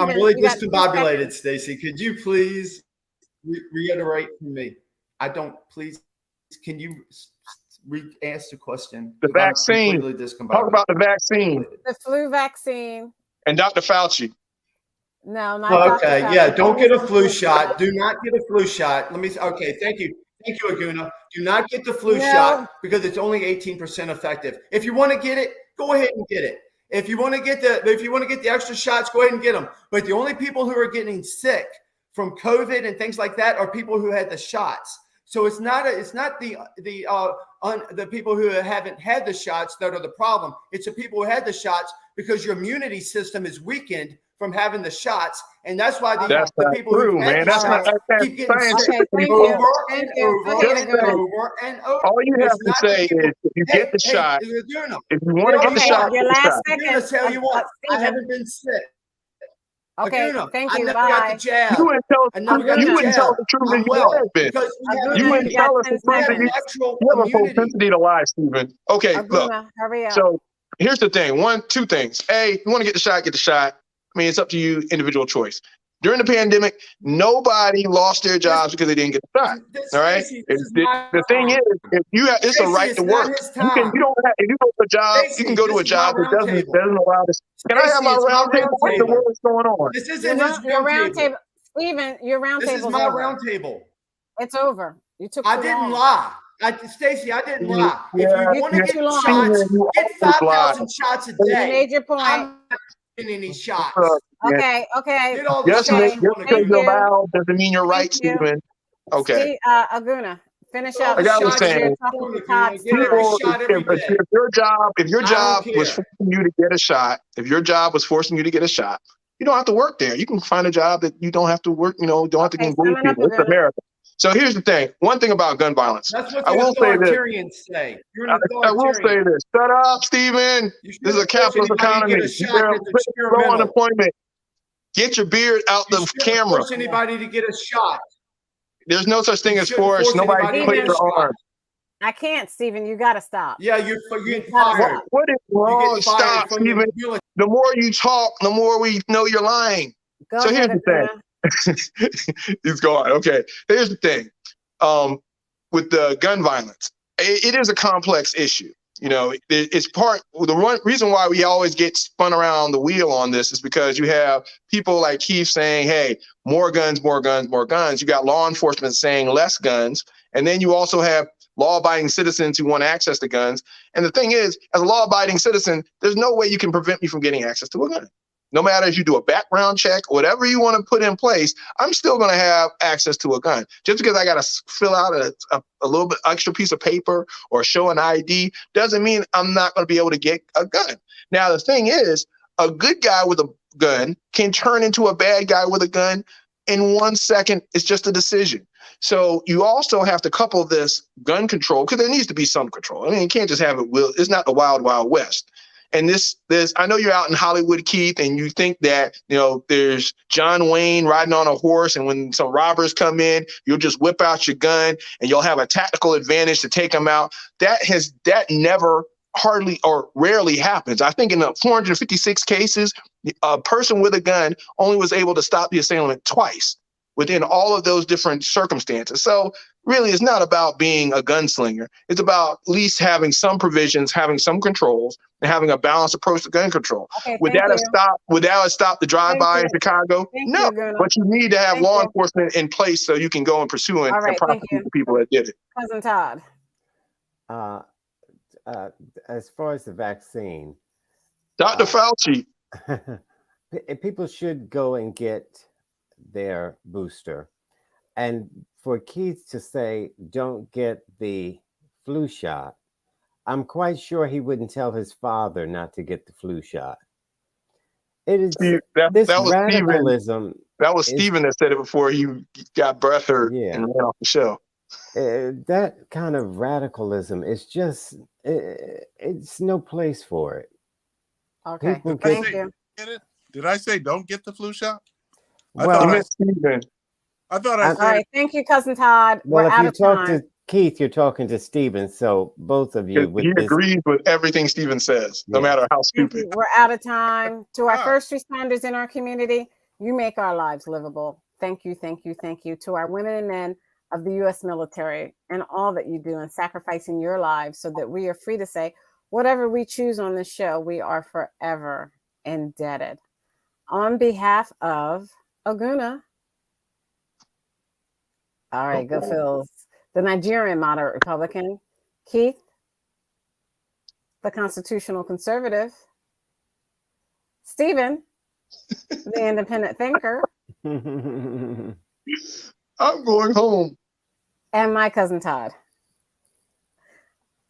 really discombobulated, Stacey. Could you please reiterate for me? Can you re-ask the question? The vaccine. Talk about the vaccine. The flu vaccine. And Dr. Fauci. No, not okay. Yeah, don't get a flu shot. Do not get a flu shot. Okay, thank you. Thank you, Aguna. Do not get the flu shot because it's only 18% effective. If you want to get it, go ahead and get it. If you want to get the extra shots, go ahead and get them. But the only people who are getting sick from COVID and things like that are people who had the shots. So it's not the people who haven't had the shots that are the problem. It's the people who had the shots because your immunity system is weakened from having the shots, and that's why the people who had the shots keep getting sick over and over and over. All you have to say is, if you get the shot, if you want to get the shot, your last second. Tell you what, I haven't been sick. Okay, thank you. I never got the jab. You wouldn't tell the truth that you have been. You wouldn't tell us the truth that you have a propensity to lie, Stephen. Okay, look. Hurry up. So here's the thing. Two things. A, you want to get the shot, get the shot. I mean, it's up to you, individual choice. During the pandemic, nobody lost their jobs because they didn't get the shot. All right. The thing is, if it's a right to work. If you go to a job, you can go to a job that doesn't allow this. Can I have my round table? What the world is going on? This isn't your round table. Stephen, your round table. This is my round table. It's over. You took. I didn't lie. Stacey, I didn't lie. If you want to get shots, get 5,000 shots a day. You made your point. I'm not getting any shots. Okay. Just because you're loud doesn't mean you're right, Stephen. Okay. Aguna, finish up. Like I was saying, if your job was forcing you to get a shot, you don't have to work there. You can find a job that you don't have to work. Don't have to engage people. It's America. So here's the thing. One thing about gun violence. That's what the authoritarians say. You're an authoritarian. I will say this. Shut up, Stephen. This is a capitalist economy. Low unemployment. Get your beard out the camera. Force anybody to get a shot. There's no such thing as force. Nobody put your arm. I can't, Stephen. You got to stop. Yeah, you're fired. What is wrong? Stop, Stephen. The more you talk, the more we know you're lying. Go So here's ahead, the thing. He's gone. Okay. Here's the thing. With the gun violence, it is a complex issue. You know, it's reason why we always get spun around the wheel on this is because you have people like Keith saying, hey, more guns, more guns, more guns. You got law enforcement saying less guns. And then you also have law-abiding citizens who want access to guns. And the thing is, as a law-abiding citizen, there's no way you can prevent me from getting access to a gun. No matter if you do a background check, whatever you want to put in place, I'm still going to have access to a gun. Just because I got to fill out a little bit extra piece of paper or show an ID doesn't mean I'm not going to be able to get a gun. Now, the thing is, a good guy with a gun can turn into a bad guy with a gun in 1 second. It's just a decision. So you also have to couple this gun control, because there needs to be some control. I mean, you can't just have it. It's not the wild, wild west. And this, I know you're out in Hollywood, Keith, and you think that, you know, there's John Wayne riding on a horse, and when some robbers come in, you'll just whip out your gun and you'll have a tactical advantage to take them out. That never hardly or rarely happens. I think in the 456 cases, a person with a gun only was able to stop the assailant twice within all of those different circumstances. So really, it's not about being a gunslinger. It's about at least having some provisions, having some controls, and having a balanced approach to gun control. Okay, would that have stopped the drive-by in Chicago? No, but you need to have law enforcement in place so you can go and pursue and prosecute the people that did it. Cousin Todd. As far as the vaccine, Dr. Fauci, people should go and get their booster. And for Keith to say, don't get the flu shot, I'm quite sure he wouldn't tell his father not to get the flu shot. It is this radicalism. That was Stephen that said it before he got breath hurt and ran off the show. That kind of radicalism is just, it's no place for it. Okay, thank you. Did I say don't get the flu shot? Well, I thought I said. All right, thank you, Cousin Todd. Well, We're if out you of talk time. to Keith, you're talking to Stephen. So both of you. He agrees with everything Stephen says, no matter how stupid. We're out of time. To our first responders in our community, you make our lives livable. Thank you, thank you, thank you. To our women and men of the U.S. military and all that you do in sacrificing your lives so that we are free to say whatever we choose on this show, we are forever indebted. On behalf of Aguna. All right, go Phils. The Nigerian moderate Republican. Keith, the constitutional conservative. Stephen, the independent thinker. I'm going home. And my cousin Todd.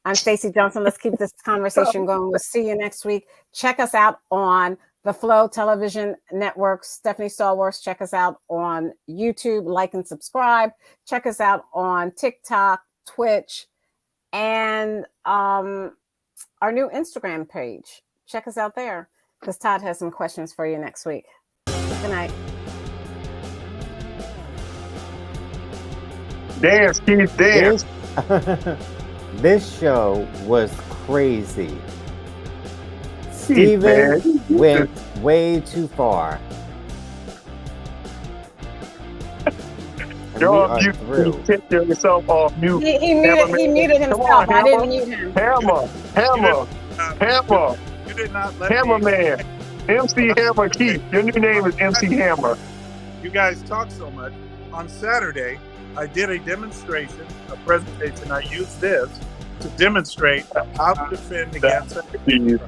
I'm Stacey Johnson. Let's keep this conversation going. We'll see you next week. Check us out on the Flow Television Network. Stephanie Stallworth. Check us out on YouTube. Like and subscribe. Check us out on TikTok, Twitch, and our new Instagram page. Check us out there because Todd has some questions for you next week. Good night. Dance, Keith, dance. This show was crazy. Stephen went way too far. You're off mute. You take yourself off mute. He muted himself. I didn't mute him. Hammer. You did not let Hammer Man. MC Hammer Keith. Your new name is MC Hammer. You guys talk so much. On Saturday, I did a demonstration, a presentation. I used this to demonstrate how to defend against it.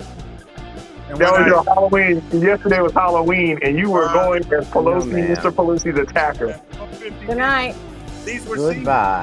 That was your Halloween. Yesterday was Halloween, and you were going as Pelosi, Mr. Pelosi's attacker. Good night. These were Goodbye.